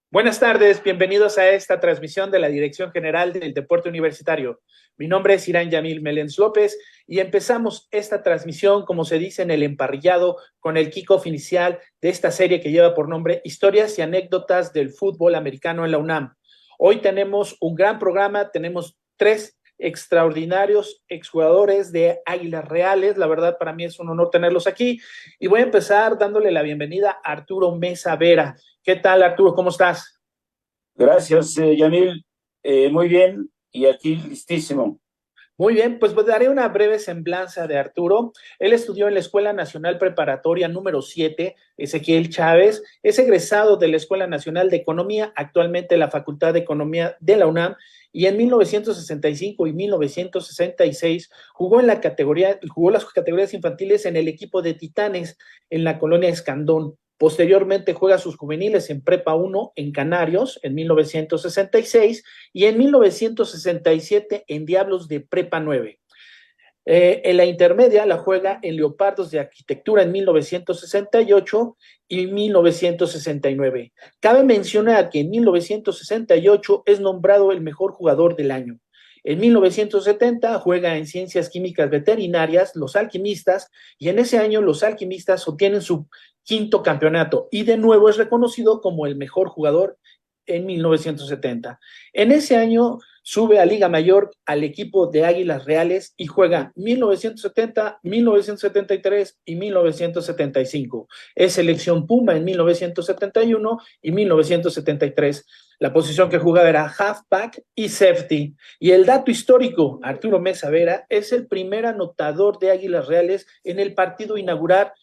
Buenas tardes, bienvenidos a esta transmisión de la Dirección General del Deporte Universitario. Mi nombre es Irán Yamil Meléndez López y empezamos esta transmisión, como se dice en el emparrillado, con el kickoff inicial de esta serie que lleva por nombre Historias y Anécdotas del Fútbol Americano en la UNAM. Hoy tenemos un gran programa, tenemos 3 extraordinarios exjugadores de Águilas Reales. La verdad, para mí es un honor tenerlos aquí. Y voy a empezar dándole la bienvenida a Arturo Mesa Vera. ¿Qué tal, Arturo? ¿Cómo estás? Gracias, Yamil. Muy bien, y aquí listísimo. Muy bien, pues daré una breve semblanza de Arturo. Él estudió en la Escuela Nacional Preparatoria número 7, Ezequiel Chávez. Es egresado de la Escuela Nacional de Economía, actualmente la Facultad de Economía de la UNAM, y en 1965 y 1966 jugó las categorías infantiles en el equipo de Titanes en la colonia Escandón. Posteriormente juega sus juveniles en Prepa 1 en Canarios en 1966 y en 1967 en Diablos de Prepa 9. En la intermedia la juega en Leopardos de Arquitectura en 1968 y 1969. Cabe mencionar que en 1968 es nombrado el mejor jugador del año. En 1970 juega en Ciencias Químicas Veterinarias, los Alquimistas, y en ese año los Alquimistas obtienen su 5º campeonato y de nuevo es reconocido como el mejor jugador en 1970. En ese año sube a Liga Mayor al equipo de Águilas Reales y juega 1970, 1973 y 1975. Es selección Puma en 1971 y 1973. La posición que jugaba era halfback y safety. Y el dato histórico, Arturo Mesa Vera es el primer anotador de Águilas Reales en el partido inaugural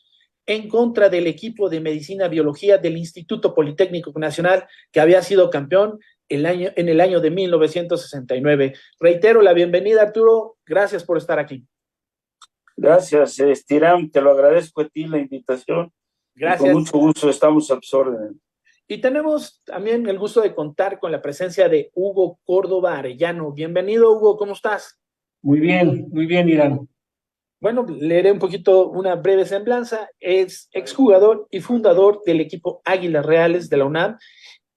en contra del equipo de Medicina Biología del Instituto Politécnico Nacional, que había sido campeón en el año de 1969. Reitero la bienvenida, Arturo. Gracias por estar aquí. Gracias, Irán. Te lo agradezco a ti la invitación. Gracias. Y con mucho gusto estamos a tus órdenes. Y tenemos también el gusto de contar con la presencia de Hugo Córdoba Arellano. Bienvenido, Hugo. ¿Cómo estás? Muy bien, Irán. Bueno, leeré un poquito una breve semblanza. Es exjugador y fundador del equipo Águilas Reales de la UNAM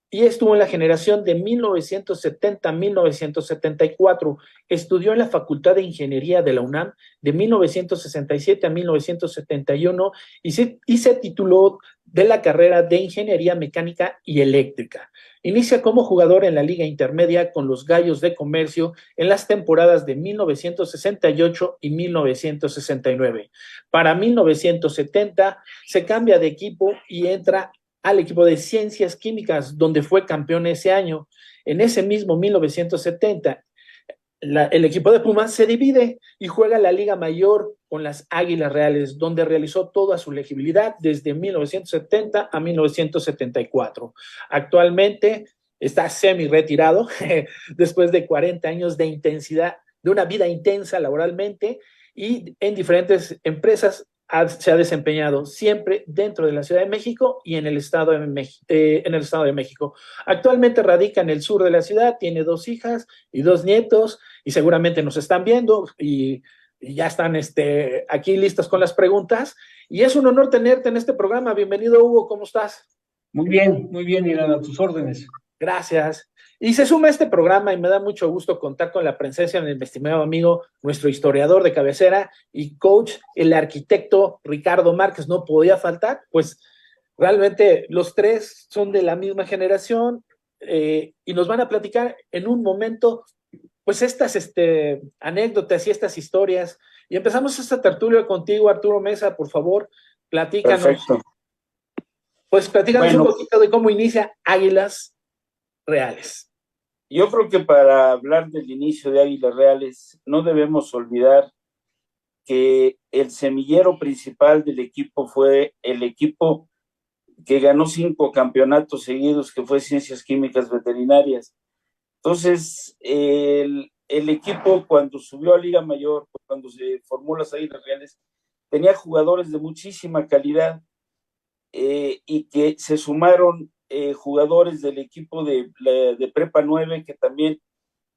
y estuvo en la generación de 1970 a 1974. Estudió en la Facultad de Ingeniería de la UNAM de 1967 a 1971 y se tituló de la carrera de Ingeniería Mecánica y Eléctrica. Inicia como jugador en la Liga Intermedia con los Gallos de Comercio en las temporadas de 1968 y 1969. Para 1970 se cambia de equipo y entra al equipo de Ciencias Químicas, donde fue campeón ese año. En ese mismo 1970, el equipo de Pumas se divide y juega la Liga Mayor con las Águilas Reales, donde realizó toda su elegibilidad desde 1970 a 1974. Actualmente está semi-retirado después de 40 años de intensidad, de una vida intensa laboralmente y en diferentes empresas se ha desempeñado siempre dentro de la Ciudad de México y en el Estado de México. Actualmente radica en el sur de la ciudad, tiene 2 hijas y 2 nietos y seguramente nos están viendo y ya están aquí listas con las preguntas. Y es un honor tenerte en este programa. Bienvenido, Hugo, ¿cómo estás? Muy bien, Irán, a tus órdenes. Gracias. Y se suma a este programa y me da mucho gusto contar con la presencia de mi estimado amigo, nuestro historiador de cabecera y coach, el arquitecto Ricardo Márquez. No podía faltar, pues realmente los 3 son de la misma generación y nos van a platicar en un momento pues estas anécdotas y estas historias. Y empezamos esta tertulia contigo, Arturo Mesa, por favor, platícanos. Perfecto. Pues platícanos un poquito de cómo inicia Águilas Reales. Yo creo que para hablar del inicio de Águilas Reales no debemos olvidar que el semillero principal del equipo fue el equipo que ganó 5 campeonatos seguidos, que fue Ciencias Químicas Veterinarias. Entonces, el equipo cuando subió a Liga Mayor, cuando se formó las Águilas Reales, tenía jugadores de muchísima calidad y que se sumaron jugadores del equipo de Prepa 9 que también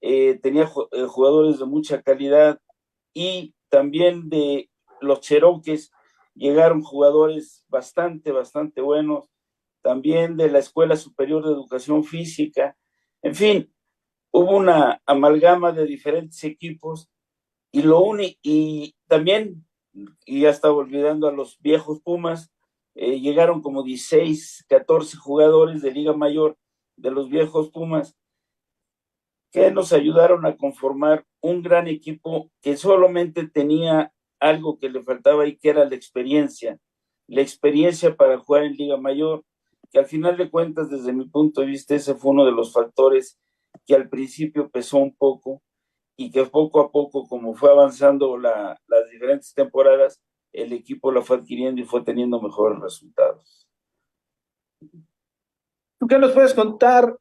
tenía jugadores de mucha calidad, y también de los Cherokees llegaron jugadores bastante buenos, también de la Escuela Superior de Educación Física. En fin, hubo una amalgama de diferentes equipos, y también, y ya estaba olvidando a los viejos Pumas, llegaron como 16, 14 jugadores de Liga Mayor de los viejos Pumas, que nos ayudaron a conformar un gran equipo que solamente tenía algo que le faltaba, y que era la experiencia para jugar en Liga Mayor, que al final de cuentas, desde mi punto de vista, ese fue uno de los factores que al principio pesó un poco, y que poco a poco, como fue avanzando las diferentes temporadas, el equipo la fue adquiriendo y fue teniendo mejores resultados. ¿Tú qué nos puedes contar,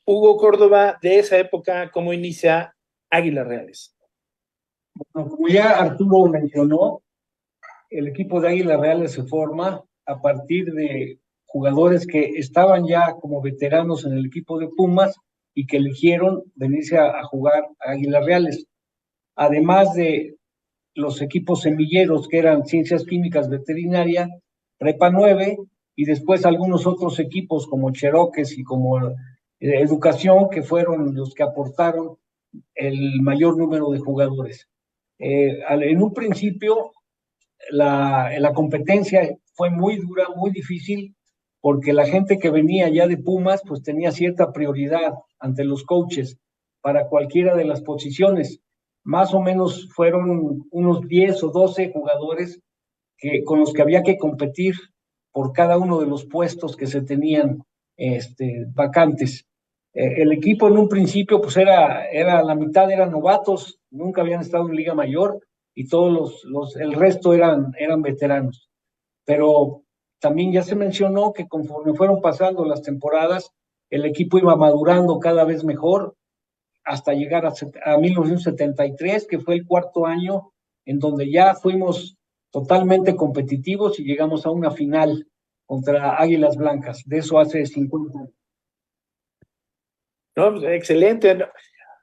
Hugo Córdoba, de esa época, cómo inicia Águilas Reales? Bueno, como ya Arturo mencionó, el equipo de Águilas Reales se forma a partir de jugadores que estaban ya como veteranos en el equipo de Pumas y que eligieron venirse a jugar a Águilas Reales. Además de los equipos semilleros que eran Ciencias Químicas Veterinaria, Prepa 9 y después algunos otros equipos como Cherokees y como Educación, que fueron los que aportaron el mayor número de jugadores. En un principio la competencia fue muy dura, muy difícil, porque la gente que venía ya de Pumas pues tenía cierta prioridad ante los coaches para cualquiera de las posiciones. Más o menos fueron unos 10 o 12 jugadores con los que había que competir por cada uno de los puestos que se tenían vacantes. El equipo en un principio pues era la mitad eran novatos, nunca habían estado en Liga Mayor, y todos el resto eran veteranos. Pero también ya se mencionó que conforme fueron pasando las temporadas, el equipo iba madurando cada vez mejor hasta llegar a 1973, que fue el cuarto año en donde ya fuimos totalmente competitivos y llegamos a una final contra Águilas Blancas. De eso hace 50 años. No, pues, excelente.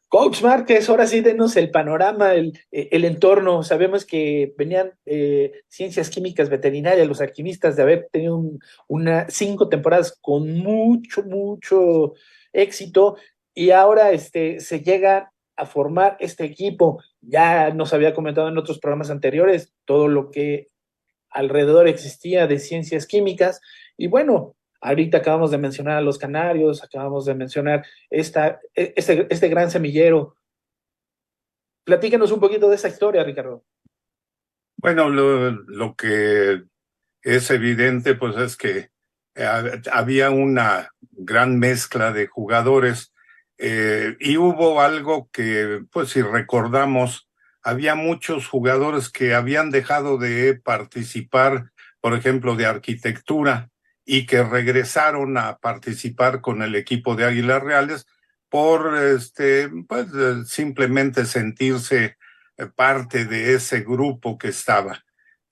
Coach Márquez, ahora sí denos el panorama, el entorno. Sabemos que venían Ciencias Químicas Veterinarias, los alquimistas, de haber tenido 5 temporadas con mucho éxito, y ahora se llega a formar este equipo. Ya nos había comentado en otros programas anteriores todo lo que alrededor existía de Ciencias Químicas, y bueno, ahorita acabamos de mencionar a los Canarios, acabamos de mencionar este gran semillero. Platícanos un poquito de esa historia, Ricardo. Bueno, lo que es evidente pues es que había una gran mezcla de jugadores, y hubo algo que, pues si recordamos, había muchos jugadores que habían dejado de participar, por ejemplo, de arquitectura, y que regresaron a participar con el equipo de Águilas Reales por pues simplemente sentirse parte de ese grupo que estaba.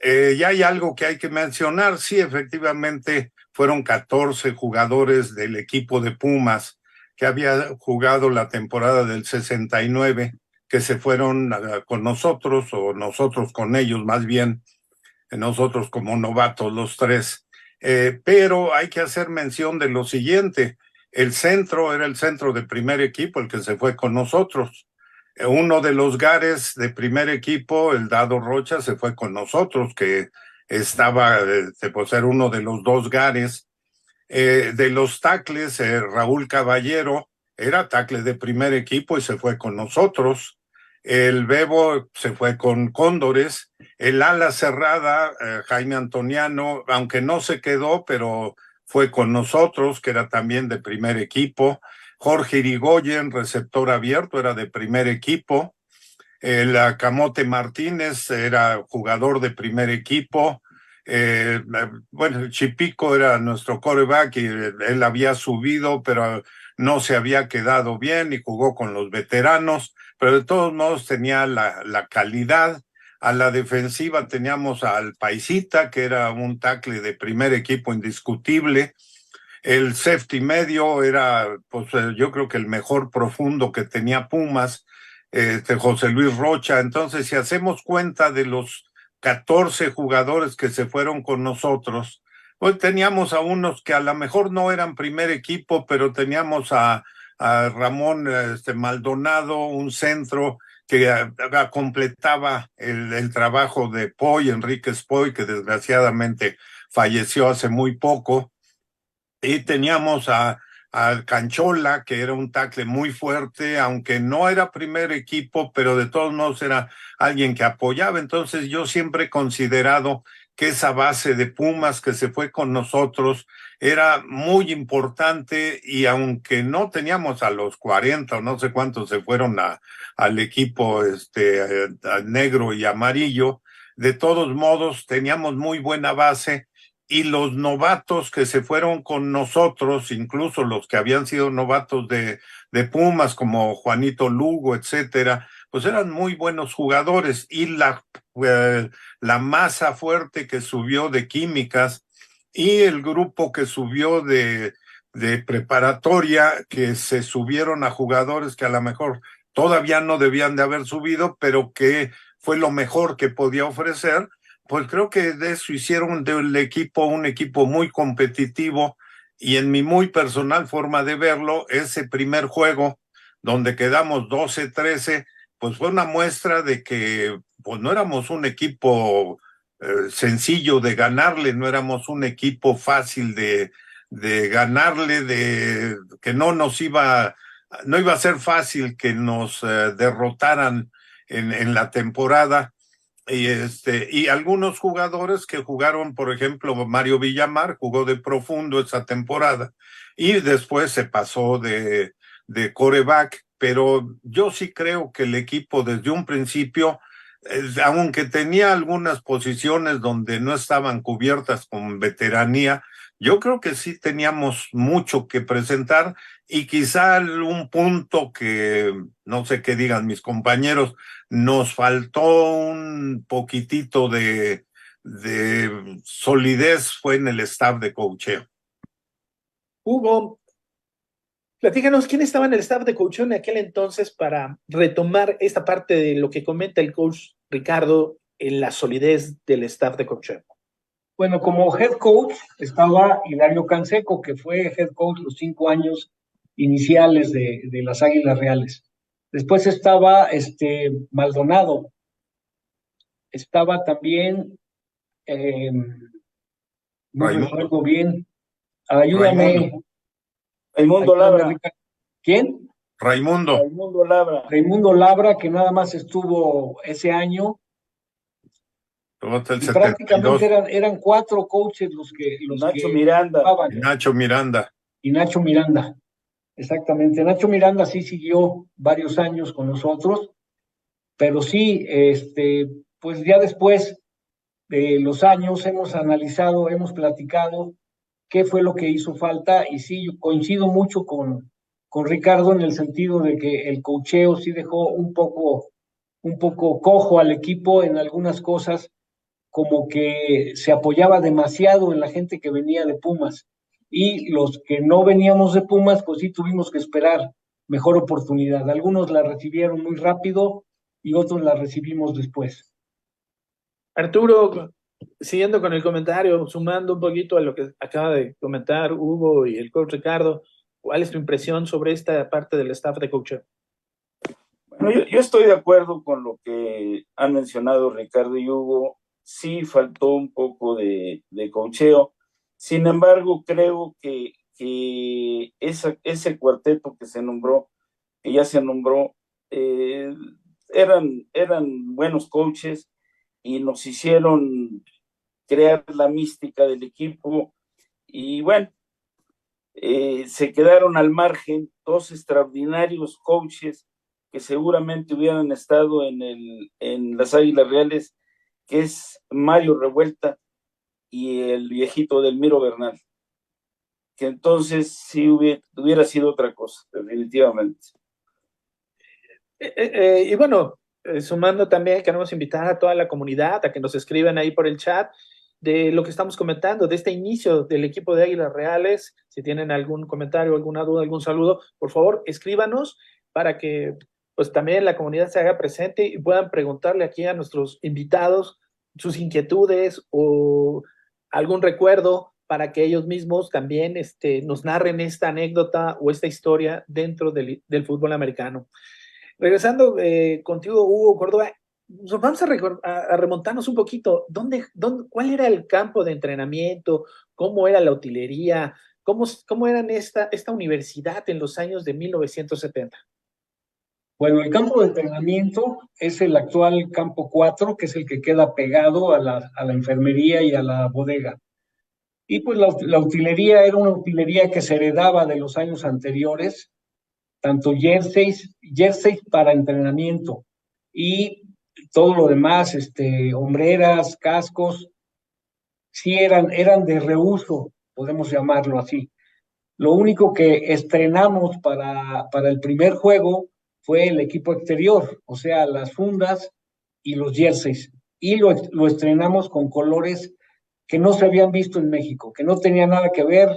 Y hay algo que hay que mencionar, sí, efectivamente fueron 14 jugadores del equipo de Pumas que había jugado la temporada del 69, que se fueron con nosotros, o nosotros con ellos más bien, nosotros como novatos los tres. Pero hay que hacer mención de lo siguiente: el centro era el centro de primer equipo, el que se fue con nosotros. Uno de los gares de primer equipo, el Dado Rocha, se fue con nosotros, que estaba, pues era uno de los 2 gares. De los tackles, Raúl Caballero era tackle de primer equipo y se fue con nosotros. El Bebo se fue con Cóndores. El ala cerrada, Jaime Antoniano, aunque no se quedó, pero fue con nosotros, que era también de primer equipo. Jorge Irigoyen, receptor abierto, era de primer equipo. El Camote Martínez era jugador de primer equipo. Bueno, Chipico era nuestro quarterback y él había subido, pero no se había quedado bien y jugó con los veteranos, pero de todos modos tenía la calidad. A la defensiva teníamos al Paisita, que era un tackle de primer equipo indiscutible. El safety medio era, pues yo creo que el mejor profundo que tenía Pumas, José Luis Rocha. Entonces, si hacemos cuenta de los 14 jugadores que se fueron con nosotros, pues teníamos a unos que a lo mejor no eran primer equipo, pero teníamos a Ramón Maldonado, un centro que completaba el trabajo de Poy, Enrique Poy, que desgraciadamente falleció hace muy poco. Y teníamos a Canchola, que era un tackle muy fuerte, aunque no era primer equipo, pero de todos modos era alguien que apoyaba. Entonces yo siempre he considerado que esa base de Pumas que se fue con nosotros era muy importante, y aunque no teníamos a los 40 o no sé cuántos se fueron al equipo negro y amarillo, de todos modos teníamos muy buena base. Y los novatos que se fueron con nosotros, incluso los que habían sido novatos de Pumas, como Juanito Lugo, etcétera, pues eran muy buenos jugadores. Y la masa fuerte que subió de químicas y el grupo que subió de preparatoria, que se subieron a jugadores que a lo mejor todavía no debían de haber subido, pero que fue lo mejor que podía ofrecer. Pues creo que de eso hicieron del equipo un equipo muy competitivo, y en mi muy personal forma de verlo, ese primer juego donde quedamos 12-13, pues fue una muestra de que pues no éramos un equipo sencillo de ganarle, no éramos un equipo fácil de ganarle, de que no iba a ser fácil que nos derrotaran en la temporada. Y algunos jugadores que jugaron, por ejemplo, Mario Villamar jugó de profundo esa temporada y después se pasó de quarterback, pero yo sí creo que el equipo desde un principio, aunque tenía algunas posiciones donde no estaban cubiertas con veteranía, yo creo que sí teníamos mucho que presentar, y quizá un punto que no sé qué digan mis compañeros, nos faltó un poquitito de solidez, fue en el staff de coacheo. Hugo, platícanos, ¿quién estaba en el staff de coaching en aquel entonces para retomar esta parte de lo que comenta el coach Ricardo en la solidez del staff de coaching? Bueno, como head coach estaba Hilario Canseco, que fue head coach los 5 años iniciales de las Águilas Reales. Después estaba Maldonado. Estaba también, no recuerdo bien, ayúdame. Raimundo Labra. ¿Quién? Raimundo Labra. Raimundo Labra, que nada más estuvo ese año. Y prácticamente eran 4 coaches los que Miranda. Nacho Miranda. Y Nacho Miranda, exactamente. Nacho Miranda sí siguió varios años con nosotros, pero sí, pues ya después de los años hemos analizado, hemos platicado qué fue lo que hizo falta, y sí, yo coincido mucho con Ricardo en el sentido de que el coacheo sí dejó un poco cojo al equipo en algunas cosas, como que se apoyaba demasiado en la gente que venía de Pumas, y los que no veníamos de Pumas, pues sí tuvimos que esperar mejor oportunidad. Algunos la recibieron muy rápido y otros la recibimos después. Arturo, siguiendo con el comentario, sumando un poquito a lo que acaba de comentar Hugo y el coach Ricardo, ¿cuál es tu impresión sobre esta parte del staff de coaching? Bueno, yo estoy de acuerdo con lo que han mencionado Ricardo y Hugo. Sí faltó un poco de coacheo. Sin embargo, creo que ese cuarteto que ya se nombró, eran buenos coaches y nos hicieron crear la mística del equipo. Y bueno, se quedaron al margen 2 extraordinarios coaches que seguramente hubieran estado en las Águilas Reales, que es Mario Revuelta y el viejito Delmiro Bernal, que entonces sí hubiera sido otra cosa, definitivamente. Y bueno, Sumando también, queremos invitar a toda la comunidad a que nos escriban ahí por el chat de lo que estamos comentando, de este inicio del equipo de Águilas Reales. Si tienen algún comentario, alguna duda, algún saludo, por favor, escríbanos para que pues también la comunidad se haga presente y puedan preguntarle aquí a nuestros invitados sus inquietudes o algún recuerdo para que ellos mismos también nos narren esta anécdota o esta historia dentro del fútbol americano. Regresando contigo, Hugo Córdoba, nos vamos a remontarnos un poquito. ¿Cuál era el campo de entrenamiento? ¿Cómo era la utilería? ¿Cómo era esta universidad en los años de 1970? Bueno, el campo de entrenamiento es el actual campo 4, que es el que queda pegado a la enfermería y a la bodega. Y pues la utilería era una utilería que se heredaba de los años anteriores, tanto jerseys para entrenamiento y todo lo demás, hombreras, cascos, sí eran de reuso, podemos llamarlo así. Lo único que estrenamos para el primer juego fue el equipo exterior, o sea, las fundas y los jerseys. Y lo estrenamos con colores que no se habían visto en México, que no tenía nada que ver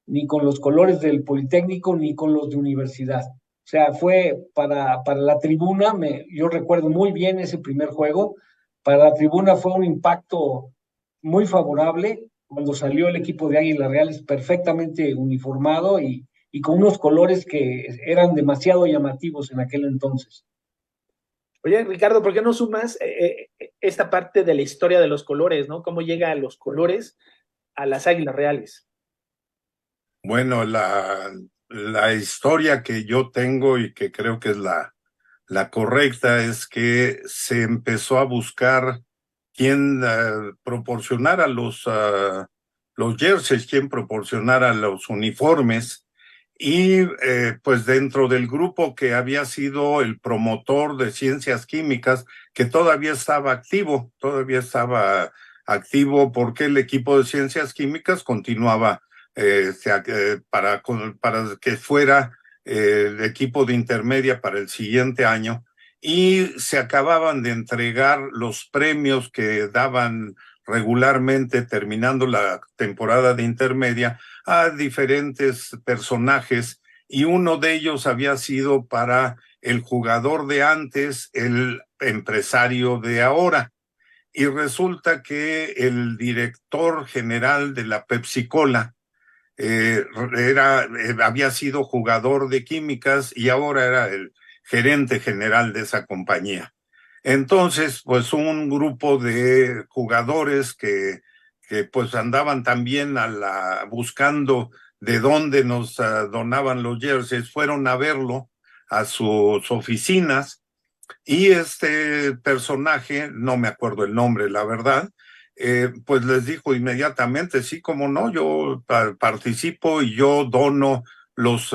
ni con los colores del Politécnico ni con los de universidad. O sea, fue para la tribuna, yo recuerdo muy bien ese primer juego, para la tribuna fue un impacto muy favorable cuando salió el equipo de Águilas Reales perfectamente uniformado y con unos colores que eran demasiado llamativos en aquel entonces. Oye, Ricardo, ¿por qué no sumas esta parte de la historia de los colores, ¿no? ¿Cómo llega a los colores a las Águilas Reales? Bueno, la historia que yo tengo y que creo que es la correcta es que se empezó a buscar quién proporcionara los jerseys, quién proporcionara los uniformes. Y pues dentro del grupo que había sido el promotor de ciencias químicas, que todavía estaba activo porque el equipo de ciencias químicas continuaba para que fuera el equipo de intermedia para el siguiente año, y se acababan de entregar los premios que daban regularmente terminando la temporada de intermedia a diferentes personajes, y uno de ellos había sido para el jugador de antes, el empresario de ahora. Y resulta que el director general de la Pepsi-Cola había sido jugador de químicas y ahora era el gerente general de esa compañía. Entonces, pues un grupo de jugadores que pues andaban también buscando de dónde nos donaban los jerseys, fueron a verlo a sus oficinas, y este personaje, no me acuerdo el nombre, la verdad, pues les dijo inmediatamente, sí, como no, yo participo y yo dono los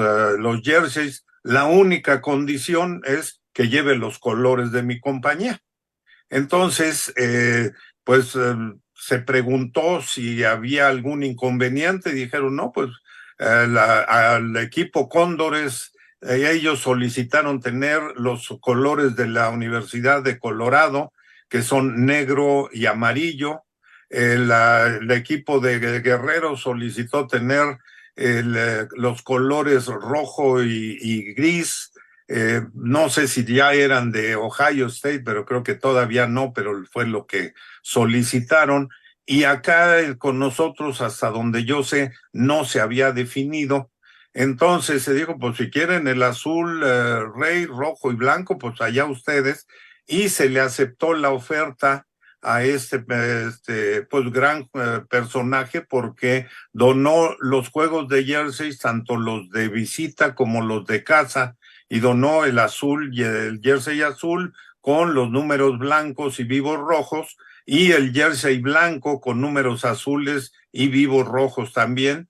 jerseys. La única condición es que lleve los colores de mi compañía. Entonces, pues se preguntó si había algún inconveniente, y dijeron, no, pues al equipo Cóndores, ellos solicitaron tener los colores de la Universidad de Colorado, que son negro y amarillo. El equipo de Guerrero solicitó tener los colores rojo y gris. No sé si ya eran de Ohio State, pero creo que todavía no, pero fue lo que solicitaron. Y acá con nosotros, hasta donde yo sé, no se había definido. Entonces se dijo, pues si quieren el azul, rey, rojo y blanco, pues allá ustedes. Y se le aceptó la oferta a este pues gran personaje, porque donó los juegos de jerseys, tanto los de visita como los de casa, y donó el azul y el jersey azul con los números blancos y vivos rojos, y el jersey blanco con números azules y vivos rojos también.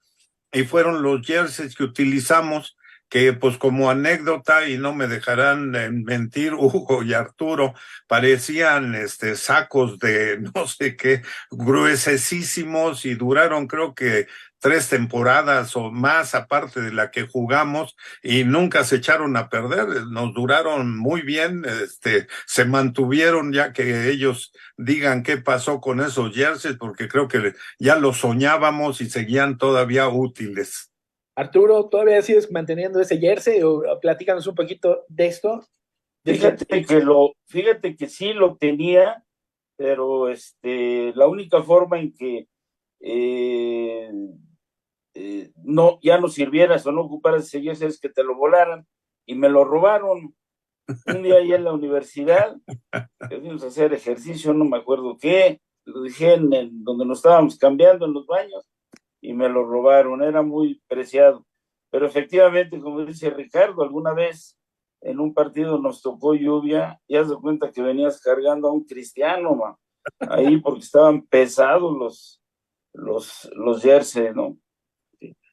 Y fueron los jerseys que utilizamos que pues como anécdota, y no me dejarán mentir Hugo y Arturo, parecían sacos de no sé qué, gruesísimos, y duraron creo que 3 temporadas o más, aparte de la que jugamos, y nunca se echaron a perder, nos duraron muy bien, se mantuvieron, ya que ellos digan qué pasó con esos jerseys, porque creo que ya los soñábamos y seguían todavía útiles. Arturo, ¿todavía sigues manteniendo ese jersey o platícanos un poquito de esto? Fíjate que sí lo tenía, pero la única forma en que no, ya no sirvieras o no ocuparas ese jersey es que te lo volaran, y me lo robaron un día ahí en la universidad, que fuimos a hacer ejercicio, no me acuerdo qué, lo dejé donde nos estábamos cambiando en los baños, y me lo robaron, era muy preciado. Pero efectivamente, como dice Ricardo, alguna vez en un partido nos tocó lluvia, y haz de cuenta que venías cargando a un cristiano, man, ahí, porque estaban pesados los jerseys, ¿no?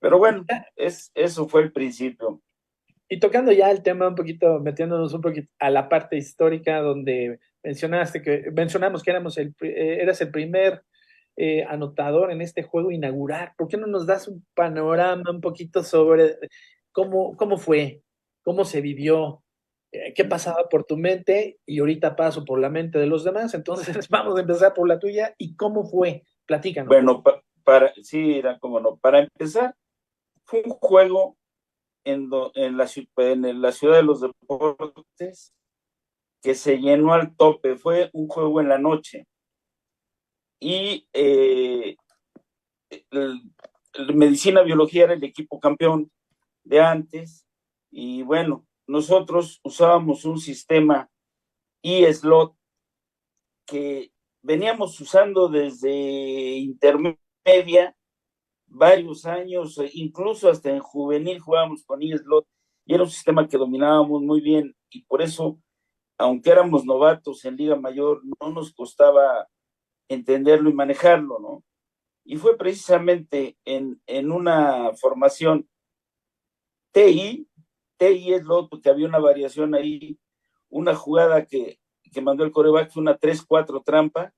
Pero bueno, eso fue el principio. Y tocando ya el tema un poquito, metiéndonos un poquito a la parte histórica, donde mencionamos que eras el primer anotador en este juego inaugural. ¿Por qué no nos das un panorama un poquito sobre cómo fue, cómo se vivió, qué pasaba por tu mente? Y ahorita paso por la mente de los demás, entonces vamos a empezar por la tuya. ¿Y cómo fue? Platícanos. Bueno, sí, era como no. Para empezar, fue un juego en la ciudad de los deportes que se llenó al tope. Fue un juego en la noche. Y medicina, biología era el equipo campeón de antes. Y bueno, nosotros usábamos un sistema e-slot que veníamos usando desde intermedia varios años, incluso hasta en juvenil jugábamos con e-slot, y era un sistema que dominábamos muy bien, y por eso, aunque éramos novatos en Liga Mayor, no nos costaba entenderlo y manejarlo, ¿no? Y fue precisamente en una formación TI slot, porque había una variación ahí, una jugada que mandó el quarterback, fue una 3-4 trampa,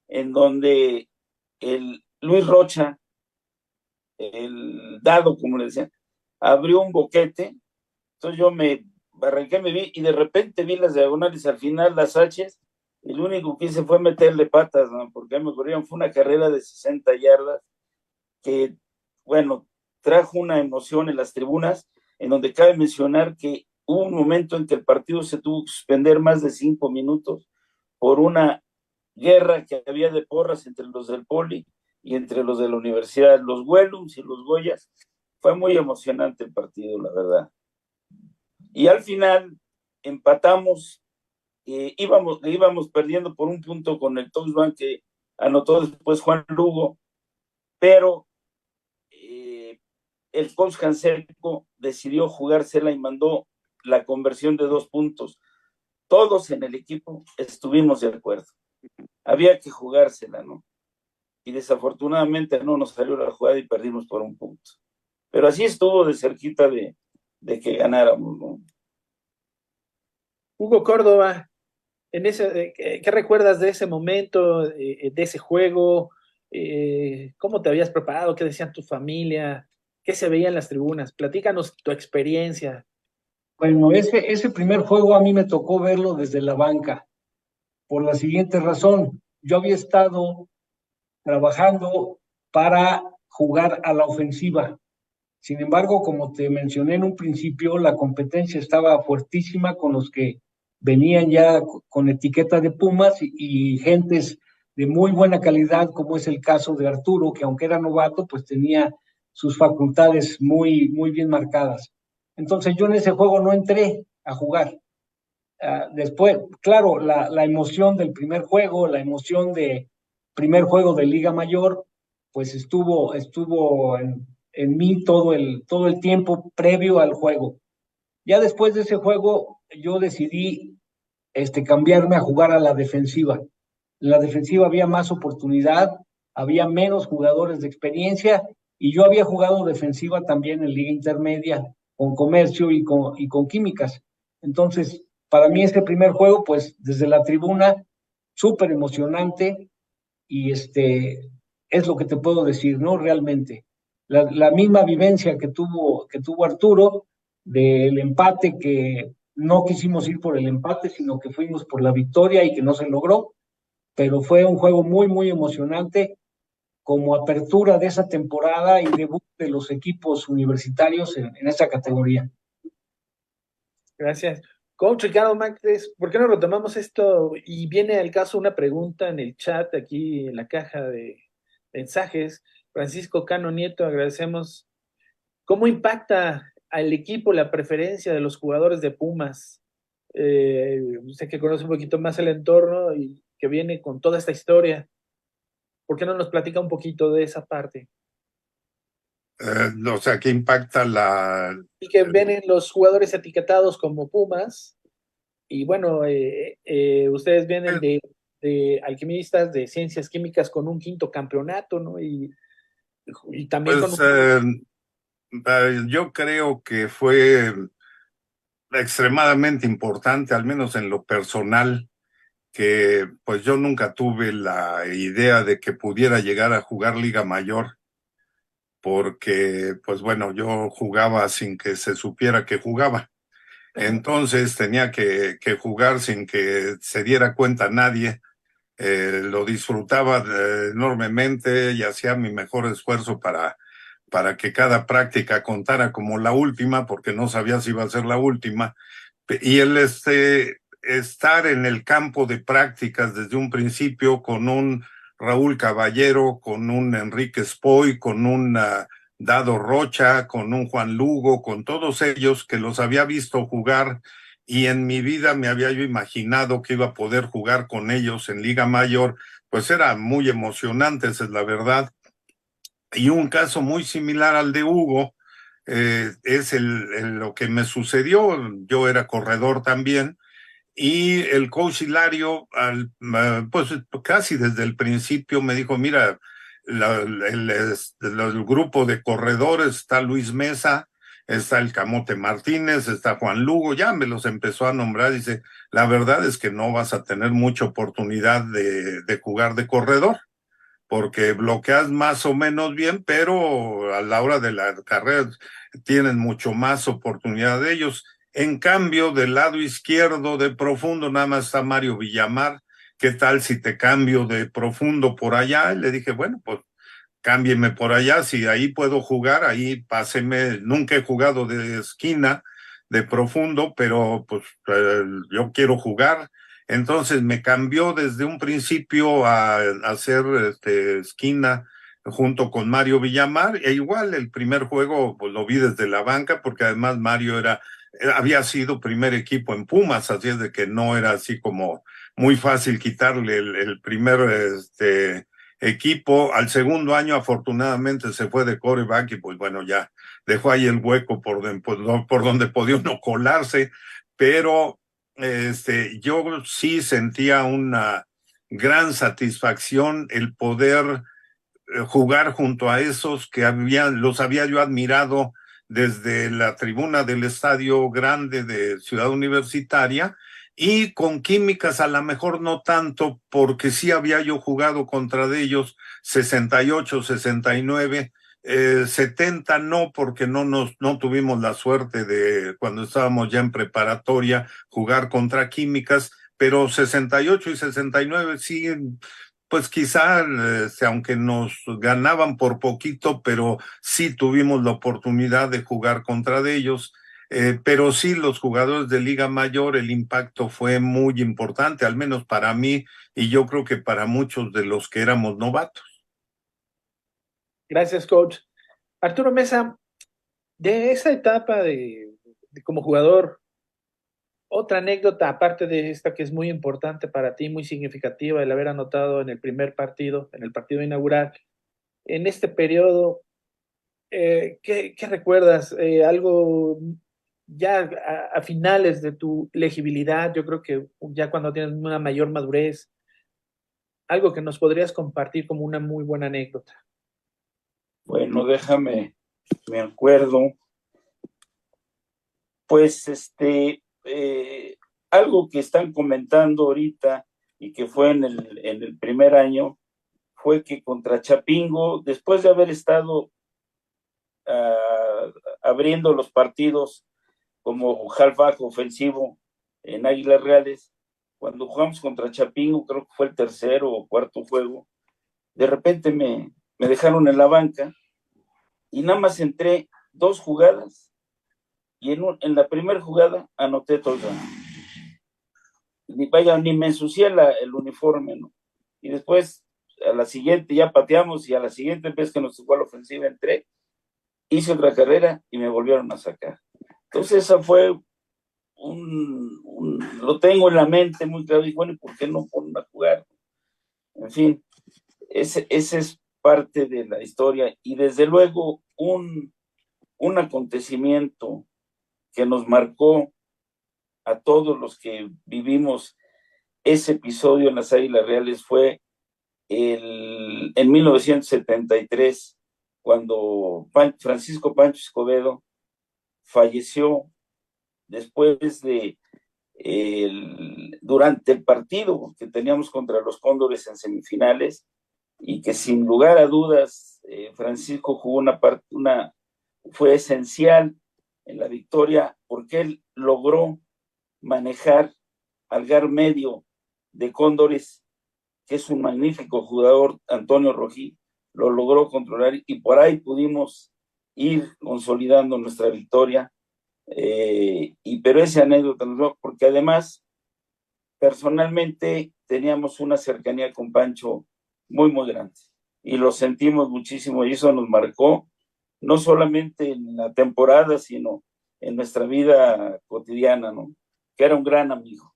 en donde el Luis Rocha, el dado, como le decían, abrió un boquete. Entonces yo me arranqué, me vi, y de repente vi las diagonales al final, las H's, y lo único que hice fue meterle patas, ¿no? Porque me corrieron. Fue una carrera de 60 yardas que, bueno, trajo una emoción en las tribunas, en donde cabe mencionar que hubo un momento en que el partido se tuvo que suspender más de 5 minutos por una guerra que había de porras entre los del Poli y entre los de la universidad, los Wellums y los Goyas. Fue muy emocionante el partido, la verdad. Y al final empatamos, íbamos perdiendo por un punto con el touchdown que anotó después Juan Lugo, pero el coach Canseco decidió jugársela y mandó la conversión de 2 puntos. Todos en el equipo estuvimos de acuerdo. Había que jugársela, ¿no? Y desafortunadamente no nos salió la jugada y perdimos por 1 punto. Pero así estuvo de cerquita de que ganáramos, ¿no? Hugo Córdoba, ¿qué recuerdas de ese momento, de ese juego? ¿Cómo te habías preparado? ¿Qué decían tu familia? ¿Qué se veía en las tribunas? Platícanos tu experiencia. Bueno, ese primer juego a mí me tocó verlo desde la banca, por la siguiente razón. Yo había estado trabajando para jugar a la ofensiva. Sin embargo, como te mencioné en un principio, la competencia estaba fuertísima con los que venían ya con etiqueta de Pumas y gentes de muy buena calidad, como es el caso de Arturo, que aunque era novato, pues tenía sus facultades muy, muy bien marcadas. Entonces yo en ese juego no entré a jugar. Después, claro, la emoción del primer juego, la emoción de primer juego de Liga Mayor, pues estuvo en mí todo el tiempo previo al juego. Ya después de ese juego, yo decidí cambiarme a jugar a la defensiva. En la defensiva había más oportunidad, había menos jugadores de experiencia, y yo había jugado defensiva también en Liga Intermedia con Comercio y con Químicas. Entonces, para mí este primer juego, pues desde la tribuna, súper emocionante y es lo que te puedo decir, ¿no? Realmente. La misma vivencia que tuvo Arturo del empate, que no quisimos ir por el empate, sino que fuimos por la victoria y que no se logró, pero fue un juego muy, muy emocionante como apertura de esa temporada y debut de los equipos universitarios en esta categoría. Gracias. Coach Ricardo Márquez, ¿por qué no retomamos esto? Y viene al caso una pregunta en el chat, aquí en la caja de mensajes. Francisco Cano Nieto, agradecemos. ¿Cómo impacta al equipo la preferencia de los jugadores de Pumas? Usted que conoce un poquito más el entorno y que viene con toda esta historia, ¿por qué no nos platica un poquito de esa parte? O sea, que impacta Y que vienen los jugadores etiquetados como Pumas, y bueno, ustedes vienen de alquimistas, de ciencias químicas con un quinto campeonato, ¿no? Y también con pues yo creo que fue extremadamente importante, al menos en lo personal, que pues yo nunca tuve la idea de que pudiera llegar a jugar Liga Mayor, porque pues bueno, yo jugaba sin que se supiera que jugaba. Entonces tenía que jugar sin que se diera cuenta nadie. Lo disfrutaba enormemente y hacía mi mejor esfuerzo para que cada práctica contara como la última, porque no sabía si iba a ser la última. Y el estar en el campo de prácticas desde un principio con un Raúl Caballero, con un Enrique Spoy, con un Dado Rocha, con un Juan Lugo, con todos ellos que los había visto jugar y en mi vida me había yo imaginado que iba a poder jugar con ellos en Liga Mayor, pues era muy emocionante, esa es la verdad. Y un caso muy similar al de Hugo es lo que me sucedió. Yo era corredor también y el coach Hilario, pues casi desde el principio me dijo, mira, el grupo de corredores está Luis Mesa, está el Camote Martínez, está Juan Lugo, ya me los empezó a nombrar. Dice, la verdad es que no vas a tener mucha oportunidad de jugar de corredor porque bloqueas más o menos bien, pero a la hora de la carrera tienen mucho más oportunidad de ellos. En cambio, del lado izquierdo de profundo nada más está Mario Villamar. ¿Qué tal si te cambio de profundo por allá? Y le dije, bueno, pues cámbieme por allá, si ahí puedo jugar, ahí páseme. Nunca he jugado de esquina, de profundo, pero pues yo quiero jugar. Entonces me cambió desde un principio a hacer esquina junto con Mario Villamar, e igual el primer juego pues lo vi desde la banca, porque además Mario había sido primer equipo en Pumas, así es de que no era así como muy fácil quitarle el primer equipo. Al segundo año afortunadamente se fue de quarterback y pues bueno, ya dejó ahí el hueco por donde podía uno colarse, pero yo sí sentía una gran satisfacción el poder jugar junto a esos que los había yo admirado desde la tribuna del Estadio Grande de Ciudad Universitaria, y con Químicas a lo mejor no tanto, porque sí había yo jugado contra de ellos 68, 69, 70 no, porque no tuvimos la suerte de, cuando estábamos ya en preparatoria, jugar contra Químicas, pero 68 y 69 sí, pues quizá, aunque nos ganaban por poquito, pero sí tuvimos la oportunidad de jugar contra de ellos. Pero sí, los jugadores de Liga Mayor, el impacto fue muy importante, al menos para mí, y yo creo que para muchos de los que éramos novatos. Gracias, coach. Arturo Mesa, de esa etapa como jugador, otra anécdota, aparte de esta que es muy importante para ti, muy significativa, el haber anotado en el primer partido, en el partido inaugural, en este periodo, ¿qué recuerdas? Algo ya a finales de tu legibilidad, yo creo que ya cuando tienes una mayor madurez, algo que nos podrías compartir como una muy buena anécdota. Bueno, me acuerdo Pues algo que están comentando ahorita y que fue en el primer año, fue que contra Chapingo, después de haber estado abriendo los partidos como halfback ofensivo en Águilas Reales, cuando jugamos contra Chapingo, creo que fue el tercero o cuarto juego, de repente me dejaron en la banca y nada más entré 2 jugadas y en la primera jugada anoté touchdown. Ni me ensucié el uniforme, ¿no? Y después, a la siguiente ya pateamos y a la siguiente vez que nos tocó la ofensiva entré, hice otra carrera y me volvieron a sacar. Entonces esa fue lo tengo en la mente muy claro, y bueno, ¿y por qué no ponen a jugar? En fin, ese es parte de la historia y desde luego un acontecimiento que nos marcó a todos los que vivimos ese episodio en las Águilas Reales fue en 1973, cuando Francisco Pancho Escobedo falleció después de durante el partido que teníamos contra los Cóndores en semifinales, y que sin lugar a dudas Francisco jugó fue esencial en la victoria, porque él logró manejar al gar medio de Cóndores, que es un magnífico jugador, Antonio Rojí, lo logró controlar y por ahí pudimos ir consolidando nuestra victoria. Pero esa anécdota, porque además personalmente teníamos una cercanía con Pancho muy, muy grande y lo sentimos muchísimo y eso nos marcó no solamente en la temporada, sino en nuestra vida cotidiana, ¿no? Que era un gran amigo.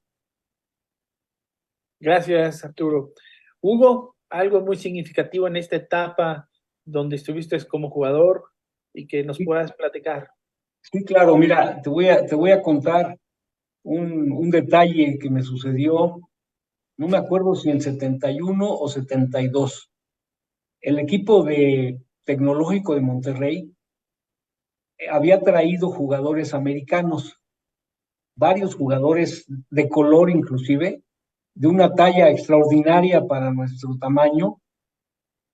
Gracias, Arturo. Hugo, algo muy significativo en esta etapa donde estuviste como jugador y que nos puedas platicar. Sí, claro, mira, te voy a contar un detalle que me sucedió, no me acuerdo si en 71 o 72. El equipo de Tecnológico de Monterrey había traído jugadores americanos, varios jugadores de color inclusive, de una talla extraordinaria para nuestro tamaño,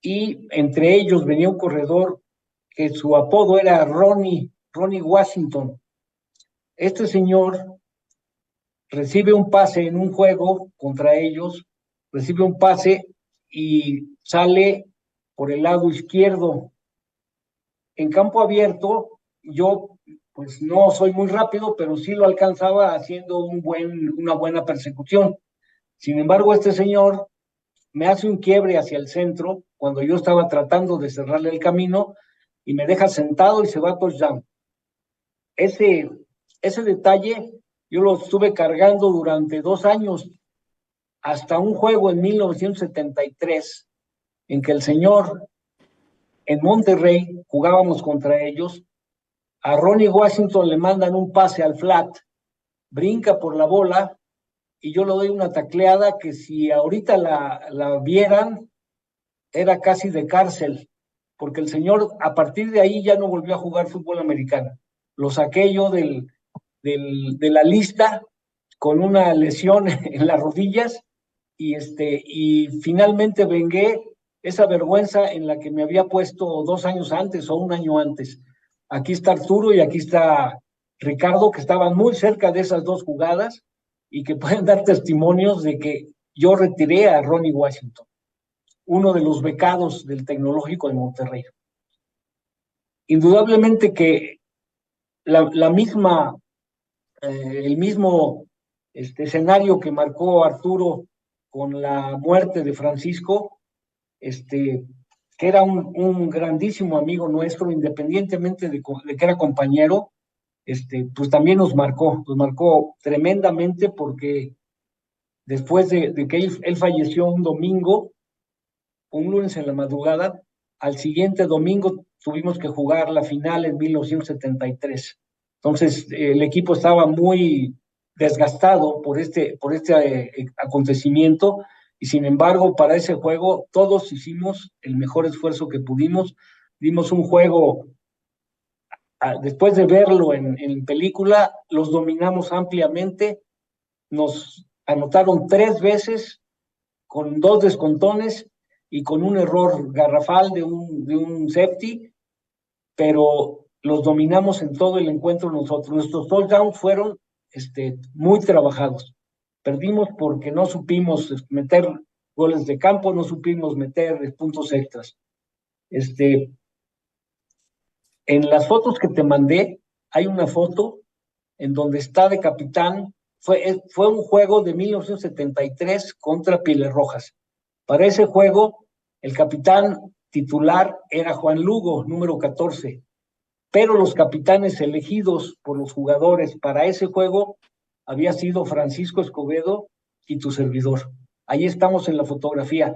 y entre ellos venía un corredor que su apodo era Ronnie Washington. Este señor recibe un pase en un juego contra ellos, recibe un pase y sale por el lado izquierdo. En campo abierto, yo pues no soy muy rápido, pero sí lo alcanzaba haciendo una buena persecución. Sin embargo, este señor me hace un quiebre hacia el centro cuando yo estaba tratando de cerrarle el camino y me deja sentado y se va a touchdown. Ese detalle yo lo estuve cargando durante 2 años, hasta un juego en 1973, en que el señor en Monterrey, jugábamos contra ellos, a Ronnie Washington le mandan un pase al flat, brinca por la bola y yo le doy una tacleada que si ahorita la vieran, era casi de cárcel, porque el señor a partir de ahí ya no volvió a jugar fútbol americano. Lo saqué yo de la lista con una lesión en las rodillas y finalmente vengué esa vergüenza en la que me había puesto 2 años antes o 1 año antes. Aquí está Arturo y aquí está Ricardo, que estaban muy cerca de esas 2 jugadas y que pueden dar testimonios de que yo retiré a Ronnie Washington, uno de los becados del Tecnológico de Monterrey. Indudablemente que el mismo escenario que marcó Arturo con la muerte de Francisco, que era un grandísimo amigo nuestro, independientemente de que era compañero, pues también nos marcó tremendamente, porque después de que él falleció un lunes en la madrugada, al siguiente domingo tuvimos que jugar la final en 1973. Entonces, el equipo estaba muy desgastado por este acontecimiento, y sin embargo, para ese juego todos hicimos el mejor esfuerzo que pudimos. Dimos un juego después de verlo en película, los dominamos ampliamente, nos anotaron 3 veces con 2 descontones y con un error garrafal de un safety, pero los dominamos en todo el encuentro nosotros. Nuestros touchdowns fueron muy trabajados. Perdimos porque no supimos meter goles de campo, no supimos meter puntos extras. En las fotos que te mandé, hay una foto en donde está de capitán. Fue un juego de 1973 contra Pieles Rojas. Para ese juego, el capitán titular era Juan Lugo, número 14, pero los capitanes elegidos por los jugadores para ese juego había sido Francisco Escobedo y tu servidor. Ahí estamos en la fotografía.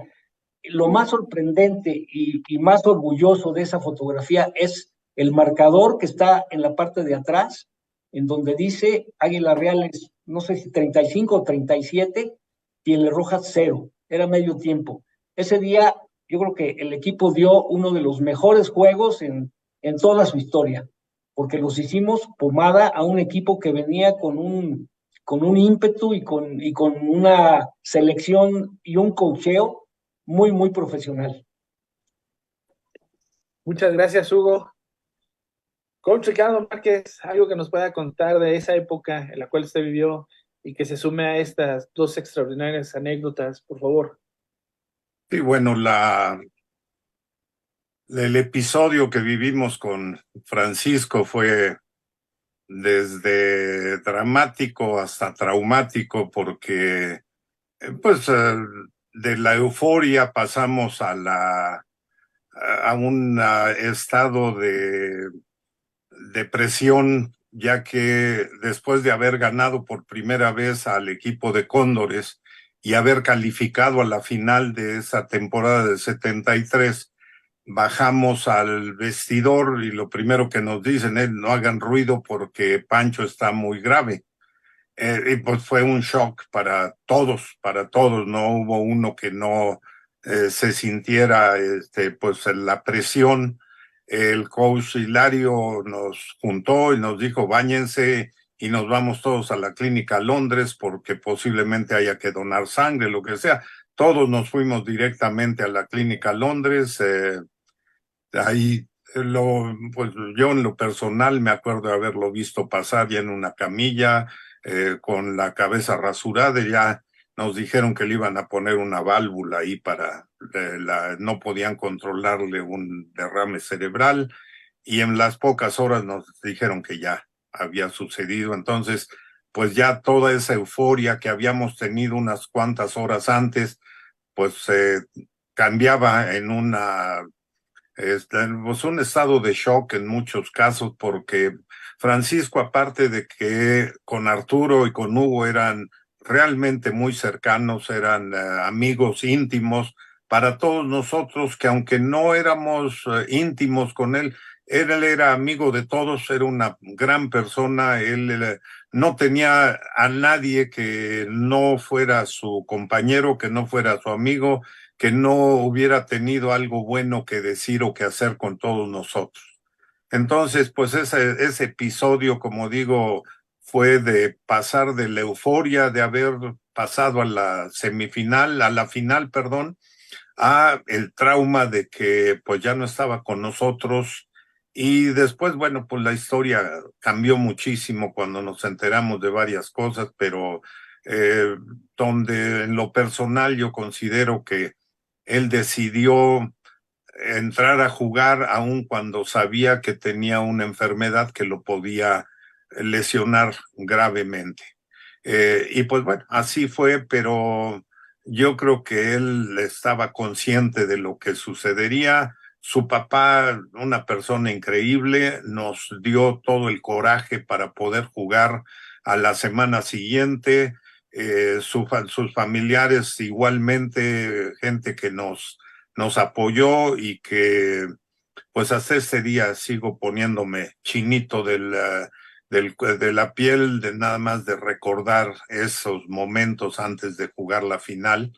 Lo más sorprendente y más orgulloso de esa fotografía es el marcador que está en la parte de atrás, en donde dice Águilas Reales, no sé si 35 o 37, Pieles Rojas 0, era medio tiempo. Ese día yo creo que el equipo dio uno de los mejores juegos en toda su historia, porque los hicimos pomada a un equipo que venía con un ímpetu y con una selección y un coacheo muy, muy profesional. Muchas gracias, Hugo. Coach Ricardo Márquez, algo que nos pueda contar de esa época en la cual usted vivió y que se sume a estas dos extraordinarias anécdotas, por favor. Sí, bueno, el episodio que vivimos con Francisco fue desde dramático hasta traumático porque pues de la euforia pasamos a un estado de depresión, ya que después de haber ganado por primera vez al equipo de Cóndores y haber calificado a la final de esa temporada de 73, bajamos al vestidor y lo primero que nos dicen es no hagan ruido porque Pancho está muy grave. Y pues fue un shock para todos, no hubo uno que no se sintiera pues la presión. El coach Hilario nos juntó y nos dijo báñense y nos vamos todos a la clínica Londres porque posiblemente haya que donar sangre, lo que sea. Todos nos fuimos directamente a la clínica Londres. Ahí pues yo en lo personal me acuerdo de haberlo visto pasar ya en una camilla con la cabeza rasurada, y ya nos dijeron que le iban a poner una válvula ahí para no podían controlarle un derrame cerebral, y en las pocas horas nos dijeron que ya había sucedido. Entonces pues ya toda esa euforia que habíamos tenido unas cuantas horas antes pues cambiaba en pues un estado de shock en muchos casos, porque Francisco, aparte de que con Arturo y con Hugo eran realmente muy cercanos, eran amigos íntimos para todos nosotros, que aunque no éramos íntimos con él era amigo de todos, era una gran persona. Él no tenía a nadie que no fuera su compañero, que no fuera su amigo, que no hubiera tenido algo bueno que decir o que hacer con todos nosotros. Entonces, pues ese episodio, como digo, fue de pasar de la euforia de haber pasado a la final, perdón, a el trauma de que pues ya no estaba con nosotros. Y después, bueno, pues la historia cambió muchísimo cuando nos enteramos de varias cosas, pero donde en lo personal yo considero que él decidió entrar a jugar aun cuando sabía que tenía una enfermedad que lo podía lesionar gravemente. Y pues bueno, así fue, pero yo creo que él estaba consciente de lo que sucedería. Su papá, una persona increíble, nos dio todo el coraje para poder jugar a la semana siguiente. Sus familiares igualmente, gente que nos apoyó y que pues hasta este día sigo poniéndome chinito de la piel, de nada más de recordar esos momentos antes de jugar la final,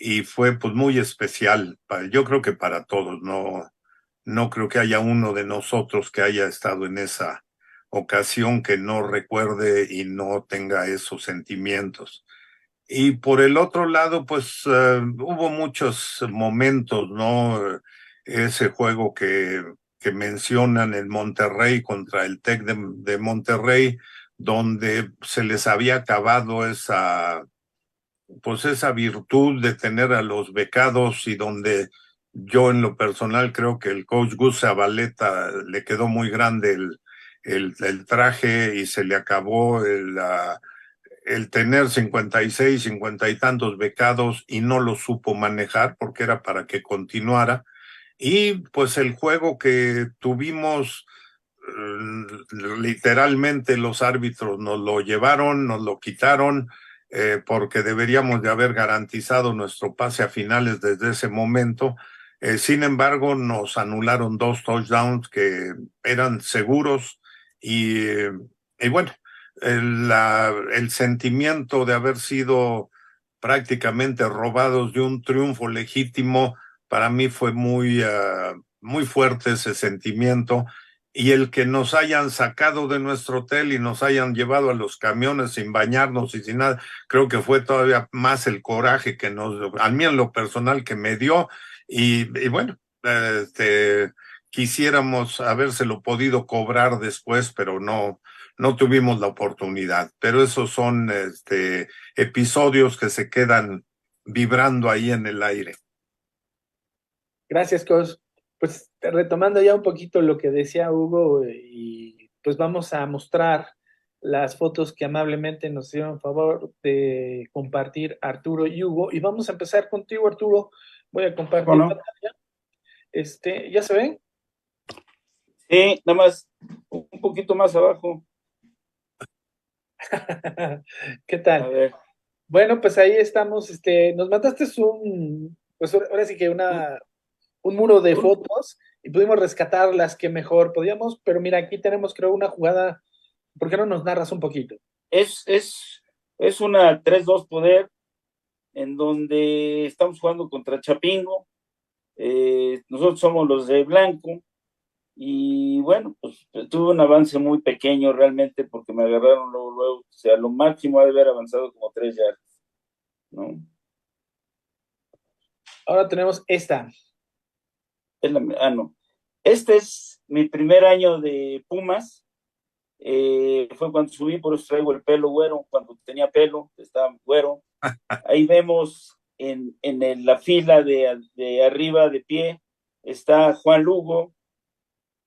y fue pues muy especial, yo creo que para todos, no creo que haya uno de nosotros que haya estado en esa ocasión que no recuerde y no tenga esos sentimientos. Y por el otro lado, pues hubo muchos momentos, ¿no? Ese juego que mencionan en Monterrey contra el TEC de Monterrey, donde se les había acabado pues esa virtud de tener a los becados y donde yo en lo personal creo que el coach Gus Zabaleta le quedó muy grande el traje y se le acabó el tener 56, 50 y tantos becados y no lo supo manejar porque era para que continuara. Y pues el juego que tuvimos, literalmente los árbitros nos lo llevaron, nos lo quitaron, porque deberíamos de haber garantizado nuestro pase a finales desde ese momento. Sin embargo, nos anularon 2 touchdowns que eran seguros y bueno, el sentimiento de haber sido prácticamente robados de un triunfo legítimo, para mí fue muy fuerte ese sentimiento. Y el que nos hayan sacado de nuestro hotel y nos hayan llevado a los camiones sin bañarnos y sin nada, creo que fue todavía más el coraje que a mí en lo personal que me dio. Y bueno, quisiéramos habérselo podido cobrar después, pero no tuvimos la oportunidad. Pero esos son episodios que se quedan vibrando ahí en el aire. Gracias, Cos. Pues retomando ya un poquito lo que decía Hugo, y pues vamos a mostrar las fotos que amablemente nos hicieron favor de compartir Arturo y Hugo. Y vamos a empezar contigo, Arturo. Voy a compartir Bueno, pantalla. ¿Ya se ven? sí, nada más un poquito más abajo. ¿Qué A tal? ver, Bueno, pues ahí estamos. Nos mandaste pues ahora sí que un muro de fotos y pudimos rescatar las que mejor podíamos, pero mira, aquí tenemos creo una jugada. ¿Por qué no nos narras un poquito? es una 3-2 poder en donde estamos jugando contra Chapingo. Nosotros somos los de blanco y bueno, pues tuve un avance muy pequeño realmente porque me agarraron luego, o sea, lo máximo ha de haber avanzado como 3 yardas, ¿no? Ahora tenemos esta. No. Este es mi primer año de Pumas. Fue cuando subí, por eso traigo el pelo güero, cuando tenía pelo, estaba güero. Ahí vemos en la fila de arriba de pie, está Juan Lugo,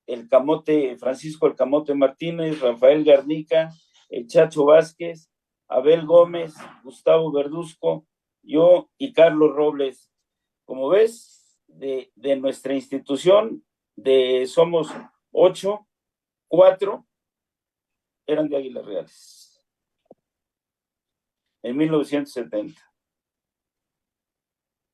el Camote, Francisco el Camote Martínez, Rafael Garnica, el Chacho Vázquez, Abel Gómez, Gustavo Verduzco, yo y Carlos Robles. Como ves, de nuestra institución, somos 8, 4 eran de Águilas Reales, en 1970.